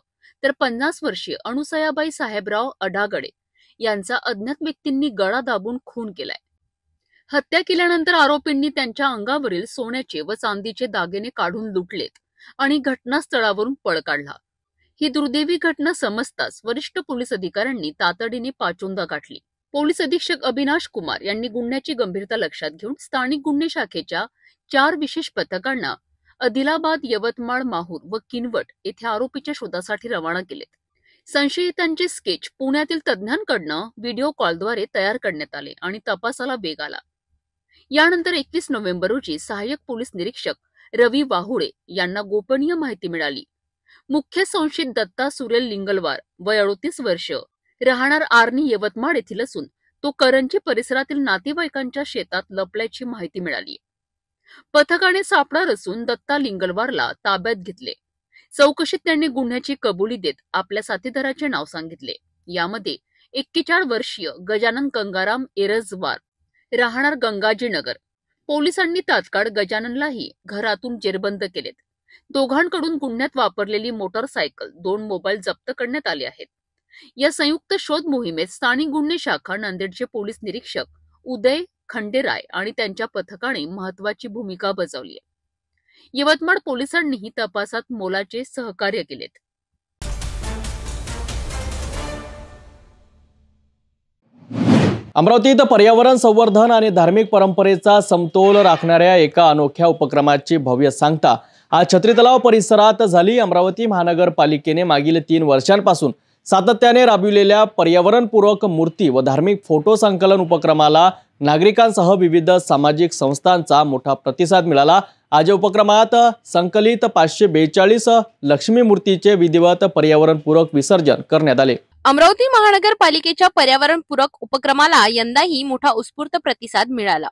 तर 50 वर्षीय अनुसयाबाई साहेबराव अडागडे यांचा अज्ञात व्यक्तींनी गळा दाबून खून केलाय। हत्या केल्यानंतर आरोपींनी त्यांच्या अंगावरील सोन्याचे व चांदीचे दागिने काढून लुटलेत आणि घटनास्थळावरून पळ काढला। ही दुर्दैवी घटना समजताच वरिष्ठ पोलीस अधिकाऱ्यांनी तातडीने पाचोंदा गाठली। पोलीस अधीक्षक अविनाश कुमार यांनी गुन्ह्याची गंभीरता लक्षात घेऊन स्थानिक गुन्हे शाखेच्या 4 विशेष पथकांना आदिलाबाद, यवतमाळ, माहूर व किनवट येथे आरोपीच्या शोधासाठी रवाना केलेत। संशयितांचे स्केच पुण्यातील तज्ज्ञांकडून व्हिडिओ कॉलद्वारे तयार करण्यात आले आणि तपासाला वेग आला। यानंतर 21 नोव्हेंबर रोजी सहाय्यक पोलीस निरीक्षक रवी वाहुडे यांना गोपनीय माहिती मिळाली। मुख्य संशयित दत्ता सुरेल लिंगलवार वय 38 वर्ष राहणार आर्णी, यवतमाळ येथील असून तो करंजी परिसरातील नातेवाईकांच्या शेतात लपल्याची माहिती मिळाली। पथकाने सापळा रचून दत्ता लिंगलवारला ताब्यात घेतले। चौकशीत त्यांनी गुन्ह्याची कबुली देत आपल्या साथीदाराचे नाव सांगितले। यामध्ये 41 वर्षीय गजानन गंगाराम एरजवार राहणार गंगाजीनगर। पोलिसांनी तात्काळ गजाननलाही घरातून जेरबंद केलेत। दोघांकडून गुन्ह्यात वापरलेली मोटारसायकल, 2 मोबाईल जप्त करण्यात आले आहेत। या संयुक्त शोध मोहिमेत स्थानिक गुन्हे शाखा नांदेडचे पोलीस निरीक्षक उदय खंडेराय आणि त्यांच्या पथकाने महत्वाची भूमिका बजावली आहे। यवतमाळ पोलिसांनीही तपासात मोलाचे सहकार्य केलेत। अमरावतीत पर्यावरण संवर्धन आणि धार्मिक परंपरेचा समतोल राखणाऱ्या एका अनोख्या उपक्रमाची भव्य सांगता आज छत्री तलाव परिसरात झाली। अमरावती महानगरपालिकेने मागील 3 वर्षांपासून सातत्याने राबविलेल्या पर्यावरणपूरक मूर्ती व धार्मिक फोटो संकलन उपक्रमाला नागरिकांसह विविध सामाजिक संस्थांचा मोठा प्रतिसाद मिळाला। आज उपक्रमात संकलित 542 लक्ष्मी मूर्तीचे विधिवत पर्यावरणपूरक विसर्जन करण्यात आले। अमरावती महानगरपालिकेच्या पर्यावरणपूरक उपक्रमाला यंदाही मोठा उत्स्फूर्त प्रतिसाद मिळाला।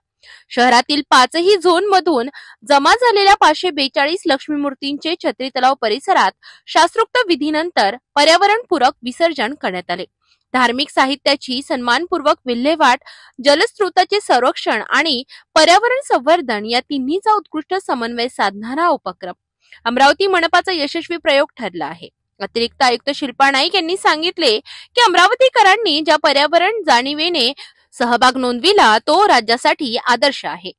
शहरातील 5ही झोनमधून जमा झालेल्या 542 लक्ष्मी मूर्तींचे छत्री तलाव परिसरात शास्त्रोक्त विधीनंतर पर्यावरणपूरक विसर्जन करण्यात आले। धार्मिक साहित्याची सन्मानपूर्वक विल्हेवाट, जलस्रोताचे संरक्षण आणि पर्यावरण संवर्धन या तिन्हीचा उत्कृष्ट समन्वय साधणारा उपक्रम अमरावती मनपाचा यशस्वी प्रयोग ठरला आहे। अतिरिक्त आयुक्त शिल्पा नाईक यांनी सांगितले की अमरावतीकरांनी ज्या पर्यावरण जाणीवेने सहभाग नोंदविला तो राज्यासाठी आदर्श आहे।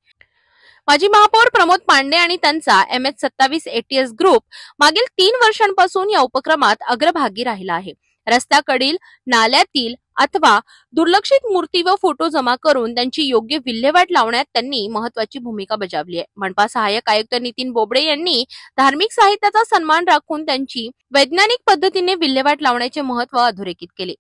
माजी महापौर प्रमोद पांडे आणि त्यांचा MS27 ATS ग्रुप मागील 3 वर्षांपासून या उपक्रमात अग्रभागी राहिला आहे। रस्त्याकडील, नाल्यातील अथवा दुर्लक्षित मूर्ती व फोटो जमा करून त्यांची योग्य विल्हेवाट लावण्यात त्यांनी महत्वाची भूमिका बजावली आहे। मनपा सहाय्यक आयुक्त नितीन बोबडे यांनी धार्मिक साहित्याचा सन्मान राखून त्यांची वैज्ञानिक पद्धतीने विल्हेवाट लावण्याचे महत्त्व अधोरेखित केले।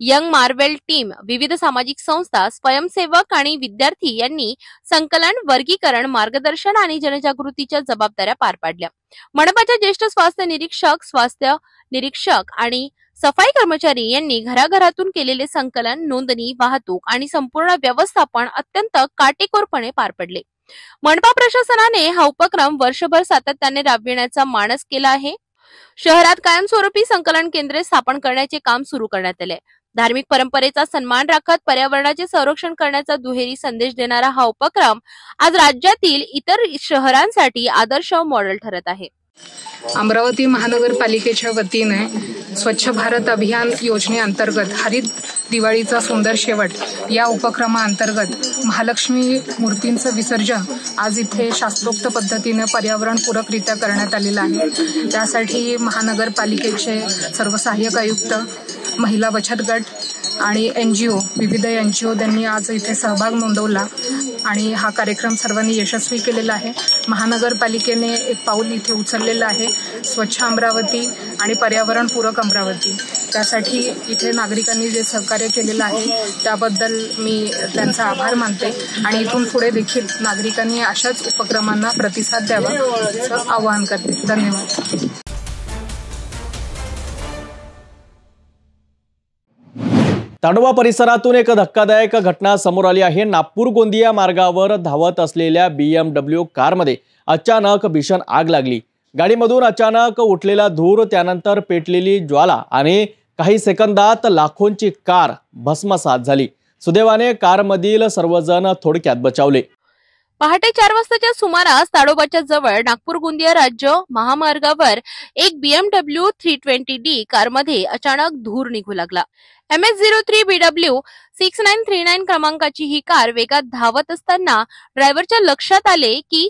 यंग मार्वेल टीम, विविध सामाजिक संस्था, स्वयंसेवक आणि विद्यार्थी यांनी संकलन, वर्गीकरण, मार्गदर्शन आणि जनजागृतीच्या जबाबदाऱ्या पार पाडल्या। मनपाच्या ज्येष्ठ स्वास्थ्य निरीक्षक आणि सफाई कर्मचारी यांनी घराघरातून केलेले संकलन, नोंदणी, वाहतूक आणि संपूर्ण व्यवस्थापन अत्यंत काटेकोरपणे पार पडले। मनपा प्रशासनाने हा उपक्रम वर्षभर सातत्याने राबविण्याचा मानस केला आहे। शहरात कायमस्वरूपी संकलन केंद्रे स्थापन करण्याचे काम सुरू करण्यात आले। धार्मिक परंपरेचा सन्मान राखत पर्यावरणाचे संरक्षण करण्याचा दुहेरी संदेश देणारा हा उपक्रम आज राज्यातील इतर शहरांसाठी आदर्श मॉडेल ठरत आहे। अमरावती महानगरपालिकेच्या वतीने स्वच्छ भारत अभियान योजनेअंतर्गत हरित दिवाळीचा सुंदर शेवट या उपक्रमाअंतर्गत महालक्ष्मी मूर्तींचं विसर्जन आज इथे शास्त्रोक्त पद्धतीने पर्यावरणपूरकरित्या करण्यात आलेलं आहे। त्यासाठी महानगरपालिकेचे सर्व सहाय्यक आयुक्त, महिला बचत गट आणि NGO, विविध NGO त्यांनी आज इथे सहभाग नोंदवला आणि हा कार्यक्रम सर्वांनी यशस्वी केलेला आहे। महानगरपालिकेने एक पाऊल इथे उचललेलं आहे, स्वच्छ अमरावती आणि पर्यावरणपूरक अमरावती। त्यासाठी इथे नागरिकांनी जे सहकार्य केलेलं आहे त्याबद्दल मी त्यांचा आभार मानते आणि इथून पुढे देखील नागरिकांनी अशाच उपक्रमांना प्रतिसाद द्यावा असं आवाहन करते. धन्यवाद. ताडोबा परिसरातून एक धक्कादायक घटना समोर आली आहे. नागपूर गोंदिया मार्गावर धावत असलेल्या BMW कारमध्ये अचानक भीषण आग लागली. गाडीमधून अचानक उठलेला धूर, त्यानंतर पेटलेली ज्वाला आणि काही सेकंदात लाखोंची कार भस्मसात झाली. सुदैवाने कारमधील सर्वजण थोडक्यात बचावले. पहाटे 4 वाजताच्या सुमारास ताडोबाच्या जवळ नागपूर गोंदिया राज्य महामार्गावर एक BMW 320D कारमध्ये अचानक धूर निघू लागला. MS03BW 6939 क्रमांकाची ही कार वेगात धावत असताना ड्रायव्हरच्या लक्षात आले की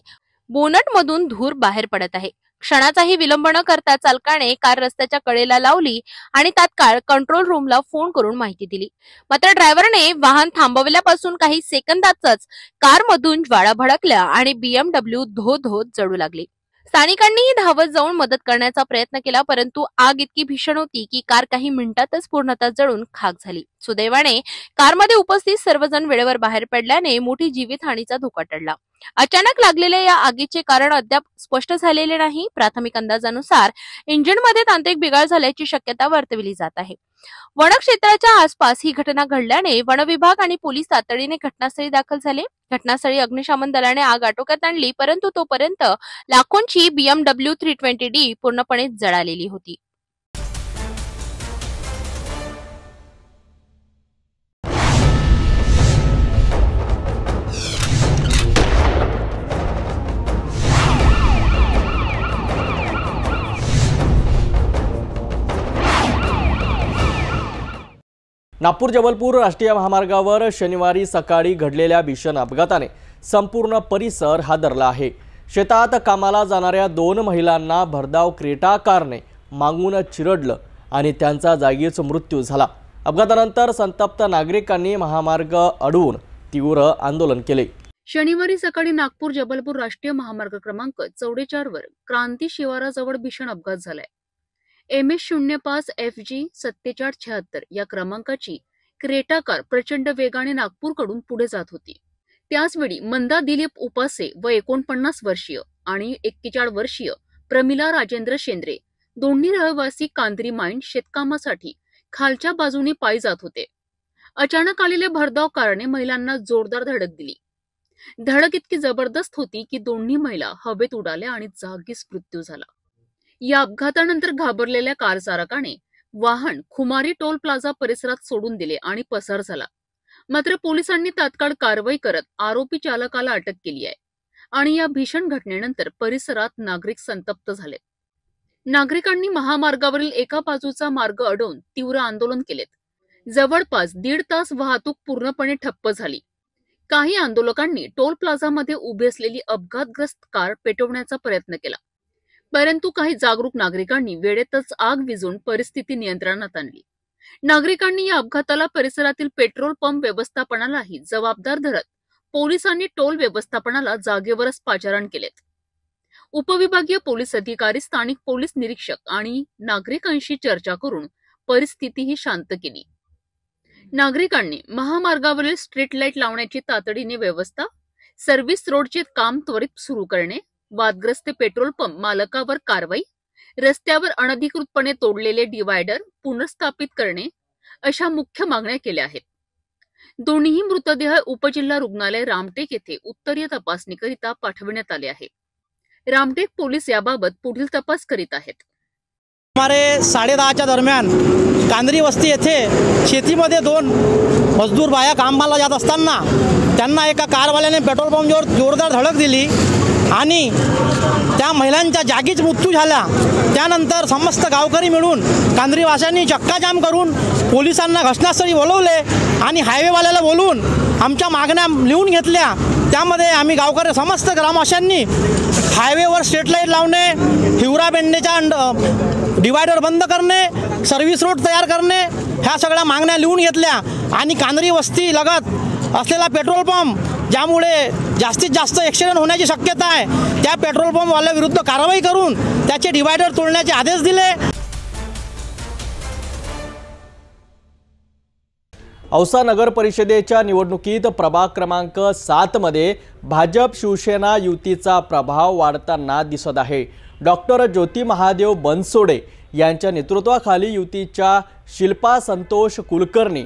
बोनटमधून धूर बाहेर पडत आहे. क्षणाचाही विलंब न करता चालकाने कार रस्त्याच्या कडेला लावली आणि तात्काळ कंट्रोल रूमला फोन करून माहिती दिली. मात्र ड्रायव्हरने वाहन थांबवल्यापासून काही सेकंदातच कारमधून ज्वाळा भडकल्या आणि BMW धो जळू लागली. स्थानिकांनीही धावत जाऊन मदत करण्याचा प्रयत्न केला, परंतु आग इतकी भीषण होती की कार काही मिनिटातच पूर्णतः जळून खाक झाली. सुदैवाने कारमध्ये उपस्थित सर्वजण वेळेवर बाहेर पडल्याने मोठी जीवितहानीचा धोका टळला. अचानक लागलेल्या या आगीचे कारण अद्याप स्पष्ट झालेले नाही. प्राथमिक अंदाजानुसार इंजिनमध्ये तांत्रिक बिघाड झाल्याची शक्यता वर्तविली जात आहे. वनक्षेत्राच्या आसपास ही घटना घडल्याने वनविभाग आणि पोलीस तातडीने घटनास्थळी दाखल झाले. घटनास्थळी अग्निशमन दलाने आग आटोक्यात आणली, परंतु तोपर्यंत लाखोंची BMW 320D पूर्णपणे जळालेली होती. नागपूर जबलपूर राष्ट्रीय महामार्गावर शनिवारी सकाळी घडलेल्या भीषण अपघाताने संपूर्ण परिसर हादरला आहे. शेतात कामाला जाणाऱ्या 2 महिलांना भरधाव क्रेटा कारने मागून चिरडलं आणि त्यांचा जागीच मृत्यू झाला. अपघातानंतर संतप्त नागरिकांनी महामार्ग अडवून तीव्र आंदोलन केले. शनिवारी सकाळी नागपूर जबलपूर राष्ट्रीय महामार्ग क्रमांक 44 वर क्रांती शिवाराजवळ भीषण अपघात झालाय. MS05 FG 7776 या क्रमांकाची क्रेटा कार प्रचंड वेगाने नागपूरकडून पुढे जात होती. त्याचवेळी मंदा दिलीप उपासे व 49 वर्षीय आणि 41 वर्षीय प्रमिला राजेंद्र शेंद्रे दोन्ही रहिवासी कांद्री माइंड शेतकामासाठी खालच्या बाजूने पायी जात होते. अचानक आलेल्या भरधाव कारने महिलांना जोरदार धडक दिली. धडक इतकी जबरदस्त होती की दोन्ही महिला हवेत उडाल्या आणि जागीच मृत्यू झाला. या अपघातानंतर घाबरलेल्या कार चालकाने वाहन खुमारी टोल प्लाझा परिसरात सोडून दिले आणि पसार झाला. मात्र पोलिसांनी तात्काळ कारवाई करत आरोपी चालकाला अटक केली आहे आणि या भीषण घटनेनंतर परिसरात नागरिक संतप्त झालेत. नागरिकांनी महामार्गावरील एका बाजूचा मार्ग अडवून तीव्र आंदोलन केलेत. जवळपास 1.5 तास वाहतूक पूर्णपणे ठप्प झाली. काही आंदोलकांनी टोल प्लाझामध्ये उभी असलेली अपघातग्रस्त कार पेटवण्याचा प्रयत्न केला, परंतु काही जागरूक नागरिकांनी वेळेतच आग विझवून परिस्थिती नियंत्रणात आणली. नागरिकांनी या अपघाताला परिसरातील पेट्रोल पंप व्यवस्थापनालाही जबाबदार धरत पोलिसांनी टोल व्यवस्थापनाला जागेवरच पाचारण केलेत. उपविभागीय पोलीस अधिकारी, स्थानिक पोलीस निरीक्षक आणि नागरिकांशी चर्चा करून परिस्थितीही शांत केली. नागरिकांनी महामार्गावरील स्ट्रीट लाईट लावण्याची तातडीने व्यवस्था, सर्व्हिस रोडचे काम त्वरित सुरू करणे, वादग्रस्त पेट्रोल पंप मालकावर कारवाई, रस्त्यावर अनधिकृतपणे तोडलेले डिवायडर पुनर्स्थापित करणे अशा मुख्य मागण्या केल्या आहेत. दोन्ही मृतदेह उपजिल्हा रुग्णालय रामटेक येथे उत्तरीय तपासणीकरिता पाठविण्यात आले आहे. रामटेक पोलीस याबाबत पुढील तपास करीत आहेत. सुमारे 10:30च्या दरम्यान कांद्री वस्ती येथे शेतीमध्ये 2 मजदूर बाया कामाला जात असताना त्यांना एका कारवाल्याने पेट्रोल पंपवर जोरदार धडक दिली आणि त्या महिलांच्या जागीच मृत्यू झाला. त्यानंतर समस्त गावकरी मिळून कांद्रीवाशांनी चक्काजाम करून पोलिसांना घटनास्थळी बोलवले आणि हायवेवाल्याला बोलवून आमच्या मागण्या लिहून घेतल्या. त्यामध्ये आम्ही गावकरी समस्त ग्रामवाशांनी हायवेवर स्ट्रीट लाईट लावणे, हिवरा बेंडेच्या डिवायडर बंद करणे, सर्व्हिस रोड तयार करणे ह्या सगळ्या मागण्या लिहून घेतल्या आणि कांद्री वस्ती लगत असलेला पेट्रोल पंप ज्यामुळे जास्तीत जास्त ॲक्सिडेंट होण्याची शक्यता आहे त्या पेट्रोल पंपवाल्याविरुद्ध कारवाई करून त्याचे डिवायडर तोडण्याचे आदेश दिले. औसा नगर परिषदेच्या निवडणुकीत प्रभाग क्रमांक 7 मध्ये भाजप शिवसेना युतीचा प्रभाव वाढताना दिसत आहे। डॉक्टर ज्योती महादेव बनसोडे यांच्या नेतृत्वाखाली युतीच्या शिल्पा संतोष कुलकर्णी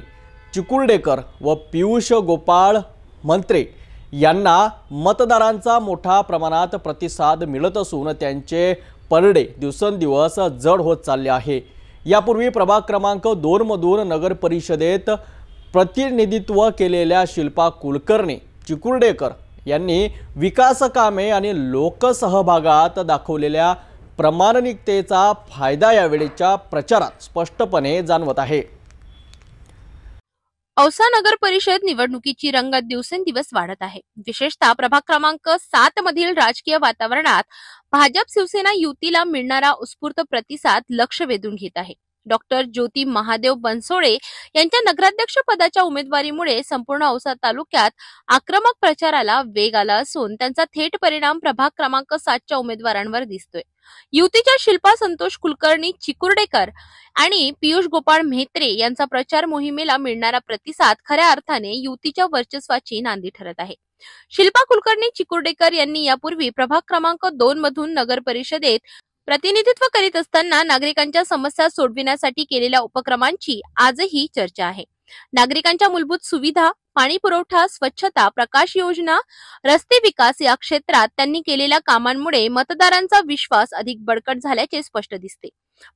चिकुर्डेकर व पियुष गोपाळ मंत्रे यांना मतदारांचा मोठा प्रमाणात प्रतिसाद मिळत असून त्यांचे परडे दिवसेंदिवस जड होत चालले आहे। यापूर्वी प्रभाग क्रमांक 2 मधून नगर परिषदेत प्रतिनिधित्व केलेल्या शिल्पा कुलकर्णी चिकुर्डेकर यांनी विकास कामे आणि लोकसहभागात दाखवलेल्या प्रामाणिकतेचा फायदा यावेळीच्या प्रचारात स्पष्टपणे जाणवत आहे। औसा नगर परिषद निवडणुकीची रंगत दिवसेंदिवस वाढत आहे। विशेषतः प्रभाग क्रमांक 7 मधील राजकीय वातावरणात भाजप शिवसेना युतीला मिळणारा उत्स्फूर्त प्रतिसाद लक्ष वेधून घेत आहे। डॉक्टर ज्योती महादेव बनसोडे यांच्या नगराध्यक्ष पदाच्या उमेदवारीमुळे संपूर्ण औसा तालुक्यात आक्रमक प्रचाराला वेग आला असून त्यांचा थेट परिणाम प्रभाग क्रमांक 7च्या उमेदवारांवर दिसतोय। युतीच्या शिल्पा संतोष कुलकर्णी चिकुर्डेकर आणि पियुष गोपाळ म्हेत्रे यांचा प्रचार मोहिमेला मिळणारा प्रतिसाद खऱ्या अर्थाने युतीच्या वर्चस्वाची नांदी ठरत आहे। शिल्पा कुलकर्णी चिकुर्डेकर यांनी यापूर्वी प्रभाग क्रमांक 2 मधून नगर परिषदेत प्रतिनिधित्व करीत असताना नागरिकांच्या समस्या सोडविण्यासाठी केलेल्या उपक्रमांची आजही चर्चा आहे। नागरिकांच्या मूलभूत सुविधा, पाणी पुरवठा, स्वच्छता, प्रकाश योजना, रस्ते विकास या क्षेत्रात त्यांनी केलेल्या कामांमुळे मतदारांचा विश्वास अधिक बळकट झाल्याचे स्पष्ट दिसते।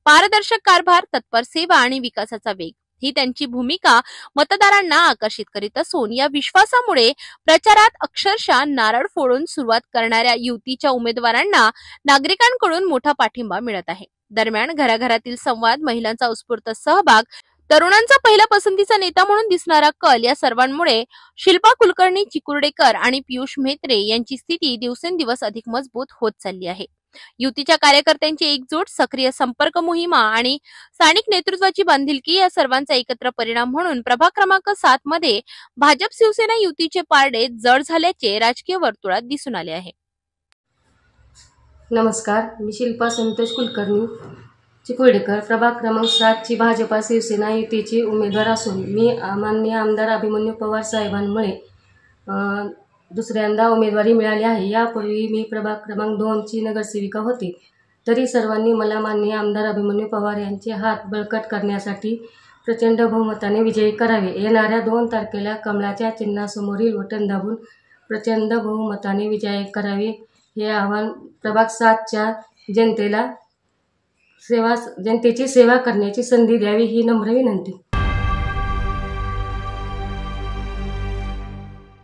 पारदर्शक कारभार, तत्पर सेवा आणि विकासाचा वेग ही त्यांची भूमिका मतदारांना आकर्षित करीत असून या विश्वासामुळे प्रचारात अक्षरशः नारळ फोडून सुरुवात करणाऱ्या युतीच्या उमेदवारांना नागरिकांकडून मोठा पाठिंबा मिळत आहे। दरम्यान घराघरातील संवाद, महिलांचा उत्स्फूर्त सहभाग, तरुणांचा पहिला पसंतीचा नेता म्हणून दिसणारा कल या सर्वांमुळे शिल्पा कुलकर्णी चिकुर्डेकर आणि पियुष म्हेत्रे यांची स्थिती दिवसेंदिवस अधिक मजबूत होत चालली आहे। युतीच्या कार्यकर्त्यांची एकजूट, सक्रिय संपर्क मोहिमा आणि स्थानिक नेतृत्वाची बांधिलकी या सर्वांचा एकत्र परिणाम म्हणून प्रभाग क्रमांक 7 मध्ये भाजप शिवसेना युतीचे पारडे जड झाल्याचे राजकीय वर्तुळात दिसून आले आहे। नमस्कार, मी शिल्पा संतोष कुलकर्णी चिकुर्डेकर, प्रभाग क्रमांक 7 ची भाजपा शिवसेना युतीची उमेदवार असून मी माननीय आमदार अभिमन्यू पवार साहेबांमुळे दुसऱ्यांदा उमेदवारी मिळाली आहे। यापूर्वी मी प्रभाग क्रमांक 2 ची नगरसेविका होती, तरी सर्वांनी मला माननीय आमदार अभिमन्यू पवार यांचे हात बळकट करण्यासाठी प्रचंड बहुमताने विजयी करावे। येणाऱ्या 2 तारखेला कमळाच्या चिन्हासमोरील बटन दाबून प्रचंड बहुमताने विजयी करावे हे आवाहन प्रभाग 7च्या जनतेची सेवा करण्याची संधी द्यावी ही नम्र विनंती।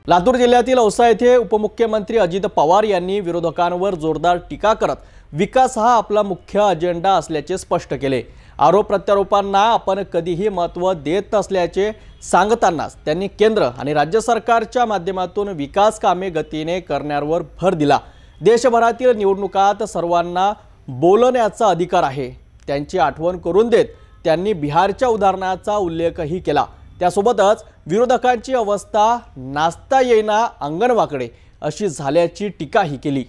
लातूर जिल्ह्यातील औसा येथे उपमुख्यमंत्री अजित पवार यांनी विरोधकांवर जोरदार टीका करत विकास हा आपला मुख्य अजेंडा असल्याचे स्पष्ट केले। आरोप प्रत्यारोपांना आपण कधीही महत्त्व देत नसल्याचे सांगतानाच त्यांनी केंद्र आणि राज्य सरकारच्या माध्यमातून विकास कामे गतीने करण्यावर भर दिला। देशभरातील निवडणुकात सर्वांना बोलण्याचा अधिकार आहे, त्यांची आठवण करून देत त्यांनी बिहारच्या उदाहरणाचा उल्लेखही केला। त्यासोबतच विरोधकांची अवस्था नाचता येईना अंगणवाकडे अशी झाल्याची टीकाही केली।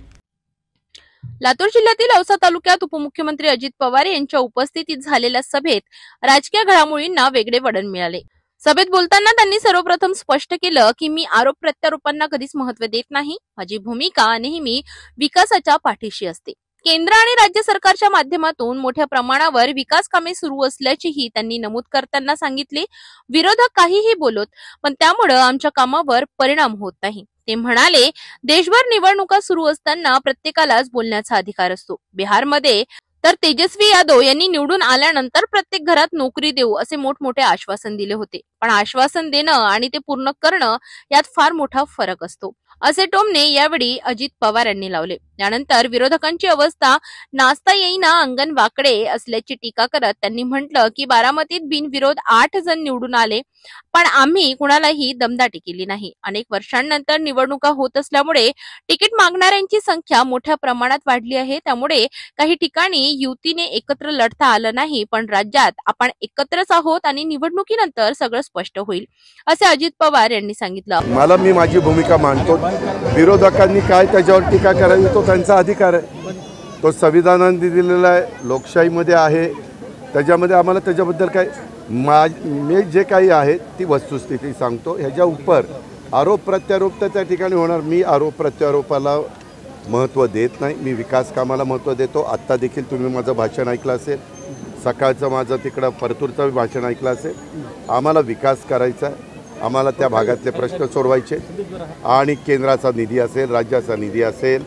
लातूर जिल्ह्यातील औसा तालुक्यात उपमुख्यमंत्री अजित पवार यांच्या उपस्थितीत झालेल्या सभेत राजकीय घडामोडींना वेगळे वळण मिळाले। सभेत बोलताना त्यांनी सर्वप्रथम स्पष्ट केलं की मी आरोप प्रत्यारोपांना कधीच महत्त्व देत नाही, माझी भूमिका नेहमी विकासाच्या पाठीशी असते। केंद्र आणि राज्य सरकारच्या माध्यमातून मोठ्या प्रमाणावर विकास कामे सुरू असल्याचेही त्यांनी नमूद करताना सांगितले। विरोधक काहीही बोलत, पण त्यामुळे आमच्या कामावर परिणाम होत नाही। ते म्हणाले, देशभर निवडणुका सुरू असताना प्रत्येकालाच बोलण्याचा अधिकार असतो। बिहारमध्ये तर तेजस्वी यादव यांनी निवडून आल्यानंतर प्रत्येक घरात नोकरी देऊ असे मोठमोठे आश्वासन दिले होते, पण आश्वासन देणं आणि ते पूर्ण करणं यात फार मोठा फरक असतो असे टोमणे यावेळी अजित पवार यांनी लावले। त्यानंतर विरोधकांची अवस्था नाचता येईना अंगण वाकडे असल्याची टीका करत त्यांनी म्हटलं की बारामतीत बिनविरोध 8 जण निवडून आले, पण आम्ही कुणालाही दमदाटी केली नाही। अनेक वर्षांनंतर निवडणुका होत असल्यामुळे तिकीट मागणाऱ्यांची संख्या मोठ्या प्रमाणात वाढली आहे, त्यामुळे काही ठिकाणी युतीने एकत्र लढता आलं नाही, पण राज्यात आपण एकत्रच आहोत आणि निवडणुकीनंतर सगळं स्पष्ट होईल असे अजित पवार यांनी सांगितलं। मी माझी भूमिका मांडतो, विरोधकांनी काय त्याच्यावर टीका करावी तो त्यांचा अधिकार आहे, तो संविधानाने दिलेला आहे, लोकशाहीमध्ये आहे, त्याच्यामध्ये आम्हाला त्याच्याबद्दल काय मी जे काही आहे ती वस्तुस्थिती सांगतो. ह्याच्या उपर आरोप प्रत्यारोप तर त्या ठिकाणी होणार. मी आरोप प्रत्यारोपाला महत्त्व देत नाही, मी विकास कामाला महत्त्व देतो. आत्ता देखील तुम्ही माझं भाषण ऐकलं असेल, सकाळचं माझं तिकडं परतूरचं भाषण ऐकलं असेल. आम्हाला विकास करायचा आहे, आम्हाला त्या भागातले प्रश्न सोडवायचे आणि केंद्राचा निधी असेल, राज्याचा निधी असेल,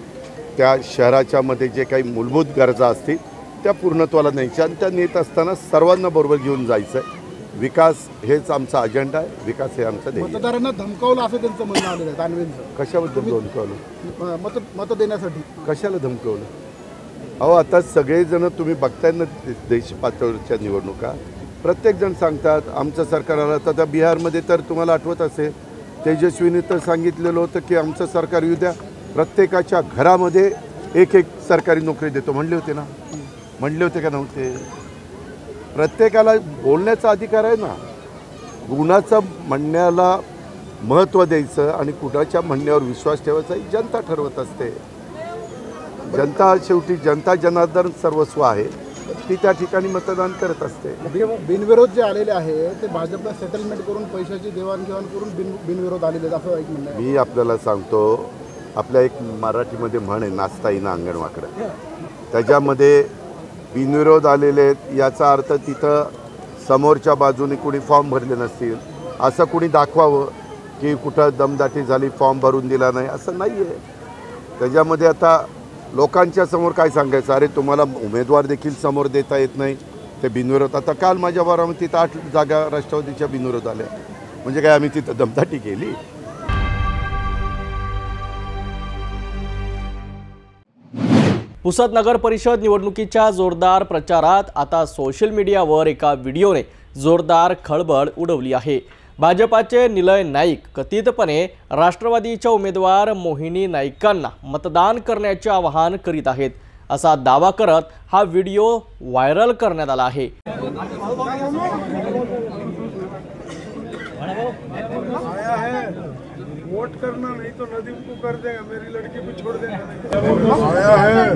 त्या शहराच्यामध्ये जे काही मूलभूत गरजा असतील त्या पूर्णत्वाला न्यायच्या आणि त्या नेत असताना सर्वांना बरोबर घेऊन जायचं आहे. विकास हेच आमचा अजेंडा आहे, विकास हे आमचं ध्येय. मतदारांना धमकावलं असं त्यांचं म्हणणं आलेलं आहे दानवेंचं. कशाबद्दल धमकावलं? मत देण्यासाठी. कशाला धमकावलं? अहो आता सगळेजण तुम्ही बघताय ना देश पातळीवरच्या निवडणुका, प्रत्येकजण सांगतात आमचं सरकार आलं. तर त्या बिहारमध्ये तर तुम्हाला आठवत असेल तेजस्वीने तर सांगितलेलं होतं की आमचं सरकार येऊ द्या, प्रत्येकाच्या घरामध्ये एक एक सरकारी नोकरी देतो म्हणले होते ना. म्हणले होते का नव्हते? प्रत्येकाला बोलण्याचा अधिकार आहे ना. कुणाचं म्हणण्याला महत्त्व द्यायचं आणि कुणाच्या म्हणण्यावर विश्वास ठेवायचा ही जनता ठरवत असते. जनता शेवटी जनता जनार्दन सर्वस्व आहे, ती त्या ठिकाणी मतदान करत असते. बिनविरोध जे आलेले आहे ते भाजपला सेटलमेंट करून पैशाची देवाणघेवाण करून बिनविरोध आलेले असं एक म्हणणं आहे. मी आपल्याला सांगतो, आपल्या एक मराठीमध्ये म्हण आहे, नाचता येईना अंगण वाकडं. त्याच्यामध्ये बिनविरोध आलेले आहेत याचा अर्थ तिथं समोरच्या बाजूने कुणी फॉर्म भरले नसतील असं कुणी दाखवावं की कुठं दमदाटी झाली, फॉर्म भरून दिला नाही, असं नाही आहे. त्याच्यामध्ये आता लोकांच्या समोर काय सांगायचं, अरे तुम्हाला उमेदवार देखील समोर देता येत नाही, ते बिनविरोध. आता काल माझ्या बारामतीत 8 जागा राष्ट्रवादीच्या बिनविरोध आल्या, म्हणजे काय आम्ही तिथं दमदाटी केली? पुसद नगर परिषद निवडणुकीच्या जोरदार प्रचारात आता सोशल मीडियावर एका व्हिडिओने जोरदार खळबळ उडवली आहे. भाजपाचे निलय नाईक कथितपणे राष्ट्रवादीच्या उमेदवार मोहिनी नाईकांना मतदान करण्याचे आवाहन करीत आहेत असा दावा करत हा व्हिडिओ व्हायरल करण्यात आला आहे. वोट करना नहीं तो नदीम को कर देगा, मेरी लड़की को छोड़ देगा. आया है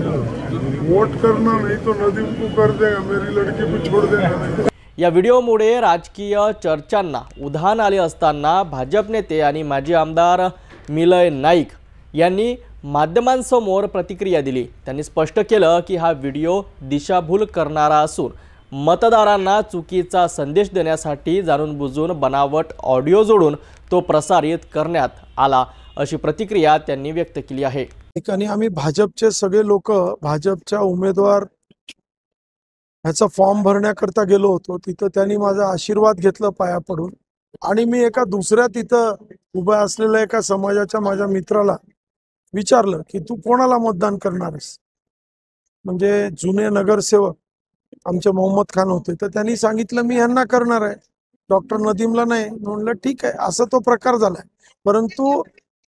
वोट करना नहीं तो नदीम को कर देगा, मेरी लड़की को छोड़ देगा. या व्हिडिओमुळे राजकीय चर्चांना उधाण आले असताना भाजप नेते आणि माजी आमदार निलय नाईक यांनी माध्यमांसमोर प्रतिक्रिया दिली. त्यांनी स्पष्ट केलं की हा व्हिडिओ दिशाभूल करणारा असून मतदारांना चुकीचा संदेश देण्यासाठी जाणून-बुजून बनावट ऑडिओ जोडून तो प्रसारित करण्यात आला अशी प्रतिक्रिया त्यांनी व्यक्त केली आहे. आणि आम्ही भाजपचे सगळे लोक भाजपच्या उमेदवार ह्याचा फॉर्म भरण्याकरता गेलो होतो. तिथं त्यांनी माझा आशीर्वाद घेतला पाया पडून आणि मी एका दुसऱ्या तिथं उभा असलेल्या एका समाजाच्या माझ्या मित्राला विचारलं की तू कोणाला मतदान करणार आहेस. म्हणजे जुने नगरसेवक आमचे मोहम्मद खान होते, तर त्यांनी सांगितलं मी यांना करणार आहे, डॉक्टर नदीमला नाही. म्हणलं ठीक आहे, असं तो प्रकार झालाय. परंतु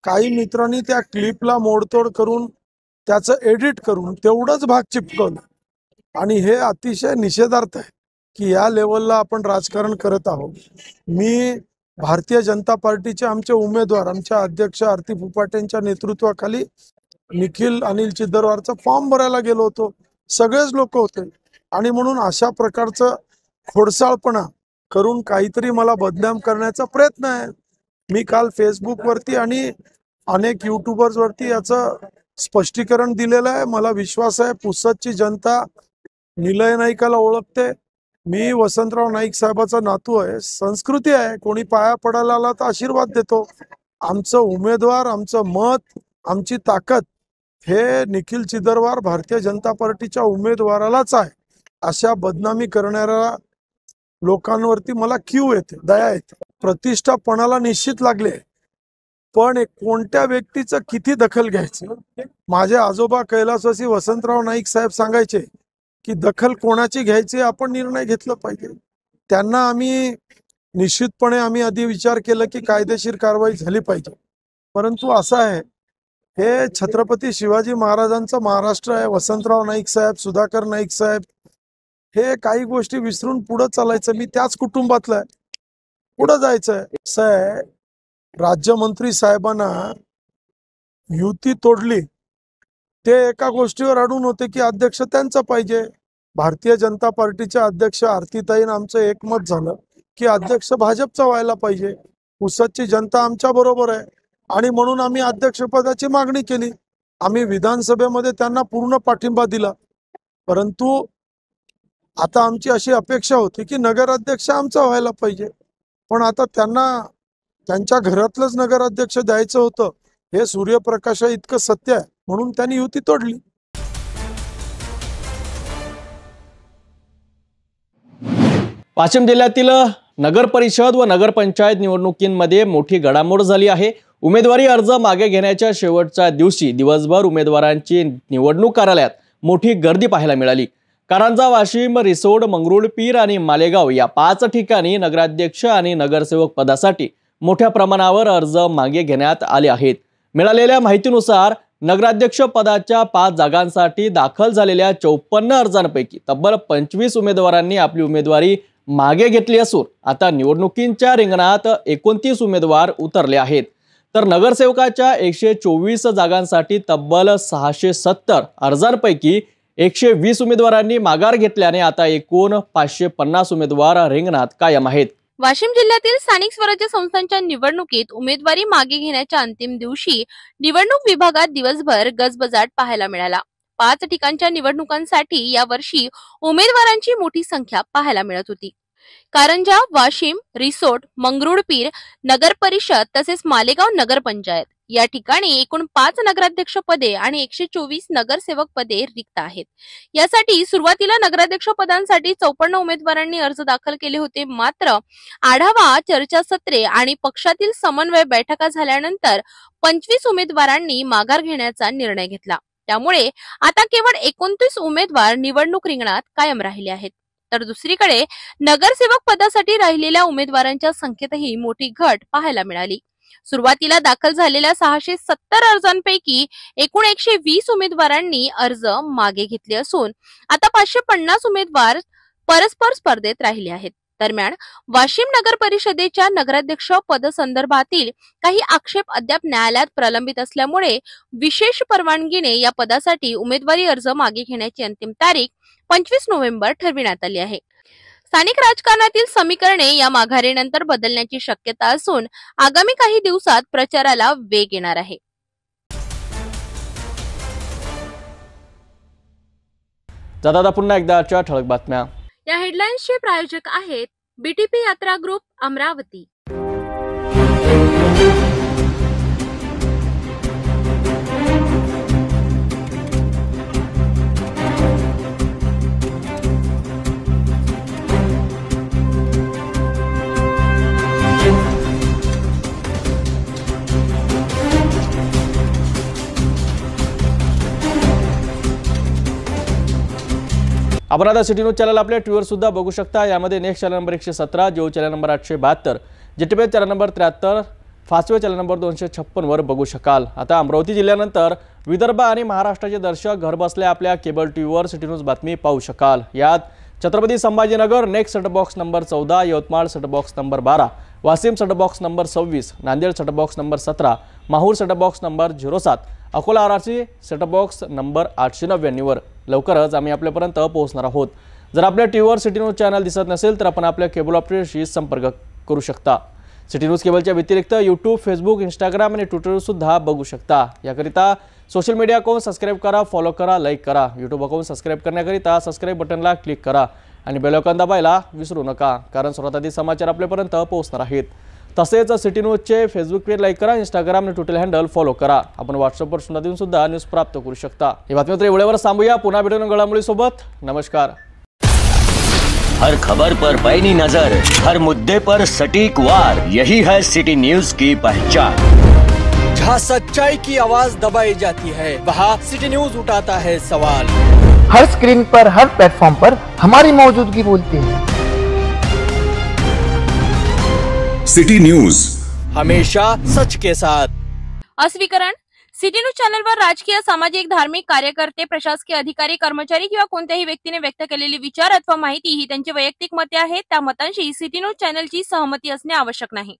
काही मित्रांनी त्या क्लिपला मोडतोड करून त्याचं एडिट करून तेवढंच भाग चिपकवलं आणि हे अतिशय निषेधार्थ आहे की या लेवलला आपण राजकारण करत आहोत. मी भारतीय जनता पार्टीचे आमचे उमेदवार आमच्या अध्यक्ष आरती फुपाटेंच्या नेतृत्वाखाली निखिल अनिल चिद्दरवारचा फॉर्म भरायला गेलो होतो. सगळेच लोक होते आणि म्हणून अशा प्रकारचं खोडसाळपणा करून काहीतरी मला बदनाम करण्याचा प्रयत्न आहे. मी काल फेसबुकवरती आणि अनेक युट्यूबर्सवरती याचं स्पष्टीकरण दिलेलं आहे. मला विश्वास आहे पुसदची जनता निलय नाईकाला ओळखते. मी वसंतराव नाईक साहेबाचा नातू आहे. संस्कृती आहे, कोणी पाया पडायला आला तर आशीर्वाद देतो. आमचं उमेदवार, आमचं मत, आमची ताकद हे निखिल चिद्दरवार भारतीय जनता पार्टीच्या उमेदवारालाच आहे. अशा बदनामी करणाऱ्या लोकांवरती मला कीव येते, दया येते. प्रतिष्ठापणाला निश्चित लागले, पण कोणत्या व्यक्तीचं किती दखल घ्यायचं. माझे आजोबा कैलासवासी वसंतराव नाईक साहेब सांगायचे की दखल कोणाची घ्यायची आपण निर्णय घेतला पाहिजे. त्यांना आम्ही निश्चितपणे आधी विचार केला की कायदेशीर कारवाई झाली पाहिजे. परंतु असं आहे, हे छत्रपती शिवाजी महाराजांचं महाराष्ट्र आहे. वसंतराव नाईक साहेब, सुधाकर नाईक साहेब, हे काही गोष्टी विसरून पुढे चालायचं. मी त्याच कुटुंबातला आहे, पुढे जायचंय. असं आहे, राज्यमंत्री साहेबांना युती तोडली ते एका गोष्टीवर अडून होते की अध्यक्ष त्यांचं पाहिजे. भारतीय जनता पार्टीच्या अध्यक्ष आरतीताईंना आमचं एकमत झालं की अध्यक्ष भाजपचा व्हायला पाहिजे, पुसदची जनता आमच्या बरोबर आहे आणि म्हणून आम्ही अध्यक्षपदाची मागणी केली. आम्ही विधानसभेमध्ये त्यांना पूर्ण पाठिंबा दिला. परंतु आता आमची अशी अपेक्षा होती की नगराध्यक्ष आमचा व्हायला पाहिजे, पण आता त्यांना त्यांच्या घरातलंच नगराध्यक्ष द्यायचं होतं. हे सूर्यप्रकाश इतकं सत्य आहे म्हणून त्यांनी युती तोडली. वाशिम जिल्ह्यातील नगर परिषद व नगरपंचायत निवडणुकींमध्ये मोठी घडामोड झाली आहे. उमेदवारी अर्ज मागे घेण्याच्या शेवटच्या दिवशी दिवसभर उमेदवारांची निवडणूक कार्यालयात मोठी गर्दी पाहायला मिळाली. कारंजा, वाशिम, रिसोड, मंगरुळपीर आणि मालेगाव या 5 ठिकाणी नगराध्यक्ष आणि नगरसेवक पदासाठी मोठ्या प्रमाणावर अर्ज मागे घेण्यात आले आहेत. मिळालेल्या माहितीनुसार नगराध्यक्ष पदाच्या 5 जागांसाठी दाखल झालेल्या 54 अर्जांपैकी तब्बल 25 उमेदवारांनी आपली उमेदवारी मागे घेतली असून आता निवडणुकींच्या रिंगणात 29 उमेदवार उतरले आहेत. तर नगरसेवकाच्या 124 जागांसाठी तब्बल 670 अर्जांपैकी 120 उमेदवारांनी माघार घेतल्याने आता एकूण 550 उमेदवार रिंगणात कायम आहेत. वाशिम जिल्ह्यातील स्थानिक स्वराज्य संस्थांच्या निवडणुकीत उमेदवारी मागे घेण्याच्या अंतिम दिवशी निवडणूक विभागात दिवसभर गजबजाट पाहायला मिळाला. 5 ठिकाणच्या निवडणुकांसाठी यावर्षी उमेदवारांची मोठी संख्या पाहायला मिळत होती. कारंजा, वाशिम, रिसोड, मंगरुळपीर नगर परिषद तसेच मालेगाव नगरपंचायत या ठिकाणी एकूण 5 नगराध्यक्ष पदे आणि 124 नगरसेवक पदे रिक्त आहेत. यासाठी सुरुवातीला नगराध्यक्ष पदांसाठी 54 उमेदवारांनी अर्ज दाखल केले होते. मात्र आढावा, चर्चासत्रे आणि पक्षातील समन्वय बैठका झाल्यानंतर 25 उमेदवारांनी माघार घेण्याचा निर्णय घेतला. त्यामुळे आता केवळ 29 उमेदवार निवडणूक रिंगणात कायम राहिले आहेत. तर दुसरीकडे नगरसेवक पदासाठी राहिलेल्या उमेदवारांच्या संख्येतही मोठी घट पाहायला मिळाली. सुरुवातीला दाखल झालेल्या 670 अर्जांपैकी एकूण 120 उमेदवारांनी अर्ज मागे घेतले असून आता 550 उमेदवार परस्पर स्पर्धेत राहिले आहेत. दरम्यान वाशिम नगर परिषदेच्या नगराध्यक्ष पदसंदर्भातील काही आक्षेप अद्याप न्यायालयात प्रलंबित असल्यामुळे विशेष परवानगीने या पदासाठी उमेदवारी अर्ज मागे घेण्याची अंतिम तारीख 25 नोव्हेंबर ठरविण्यात आली आहे. स्थानिक राजकारणातील समीकरणे या माघारीनंतर बदलण्याची शक्यता असून आगामी काही दिवसात प्रचाराला वेग येणार आहे. जाता पुन्हा एकदा आजच्या ठळक बातम्या. या हेडलाईन्सचे प्रायोजक आहेत बीटीपी यात्रा ग्रुप, अमरावती. आपण आता सिटी न्यूज चॅनल आपल्या टीव्हीवर सुद्धा बघू शकता. यामध्ये next channel number 117, Jio channel number 872, GTP channel number 73, Fastway channel number 256 वर बघू शकाल. आता अमरावती जिल्ह्यानंतर विदर्भ आणि महाराष्ट्राचे दर्शक घरबसल्या आपल्या केबल टीव्हीवर सिटी न्यूज बातमी पाहू शकाल. यात Chhatrapati Sambhajinagar next set box number 14, Yavatmal set box number 12, Washim set box number 26, Nanded set box number 17, Mahur set box number 07, Akola RRC set box number 899 वर लवकरच आम्ही आपल्यापर्यंत पोहोचणार आहोत. जर आपल्या टीव्हीवर सिटी न्यूज चॅनल दिसत नसेल तर आपण आपल्या केबल ऑपरेटरशी संपर्क करू शकता. सिटी न्यूज केबलच्या व्यतिरिक्त यूट्यूब, फेसबुक, इंस्टाग्राम आणि ट्विटर सुद्धा बघू शकता. याकरिता सोशल मीडिया अकाउंट सबस्क्राईब करा, फॉलो करा, लाईक करा. यूट्यूब अकाउंट सबस्क्राईब करण्याकरिता सबस्क्राईब बटनला क्लिक करा आणि बेल आयकॉन दाबायला विसरू नका, कारण सर्वात आधी समाचार आपल्यापर्यंत पोहोचणार आहेत. तसेच सिटी न्यूजचे फेसबुक पेज लाईक करा, इंस्टाग्राम आणि ट्विटर हँडल फॉलो करा. आपण व्हॉट्सअपवर सुद्धा देऊन सुद्धा न्यूज प्राप्त करू शकता. ही बातमी तर एवढ्यावर थांबूया. पुन्हा भेटून घडामोडीसोबत. नमस्कार. हर खबर पर पैनी नजर, हर मुद्दे पर सटीक वार, यही है सिटी न्यूज की पहचान. जहाँ सच्चाई की आवाज दबाई जाती है, वहाँ सिटी न्यूज उठाता है सवाल. हर स्क्रीन पर, हर प्लेटफॉर्म पर हमारी मौजूदगी बोलती है. सिटी न्यूज हमेशा सच के साथ. अस्वीकरण. सिटी न्यूज चॅनलवर राजकीय, सामाजिक, धार्मिक कार्यकर्ते, प्रशासकीय अधिकारी, कर्मचारी किंवा कोणत्याही व्यक्तीने व्यक्त केलेले विचार अथवा माहिती ही त्यांची वैयक्तिक मते आहेत. त्या मतांशी सिटी न्यूज चॅनलची सहमती असणे आवश्यक नाही.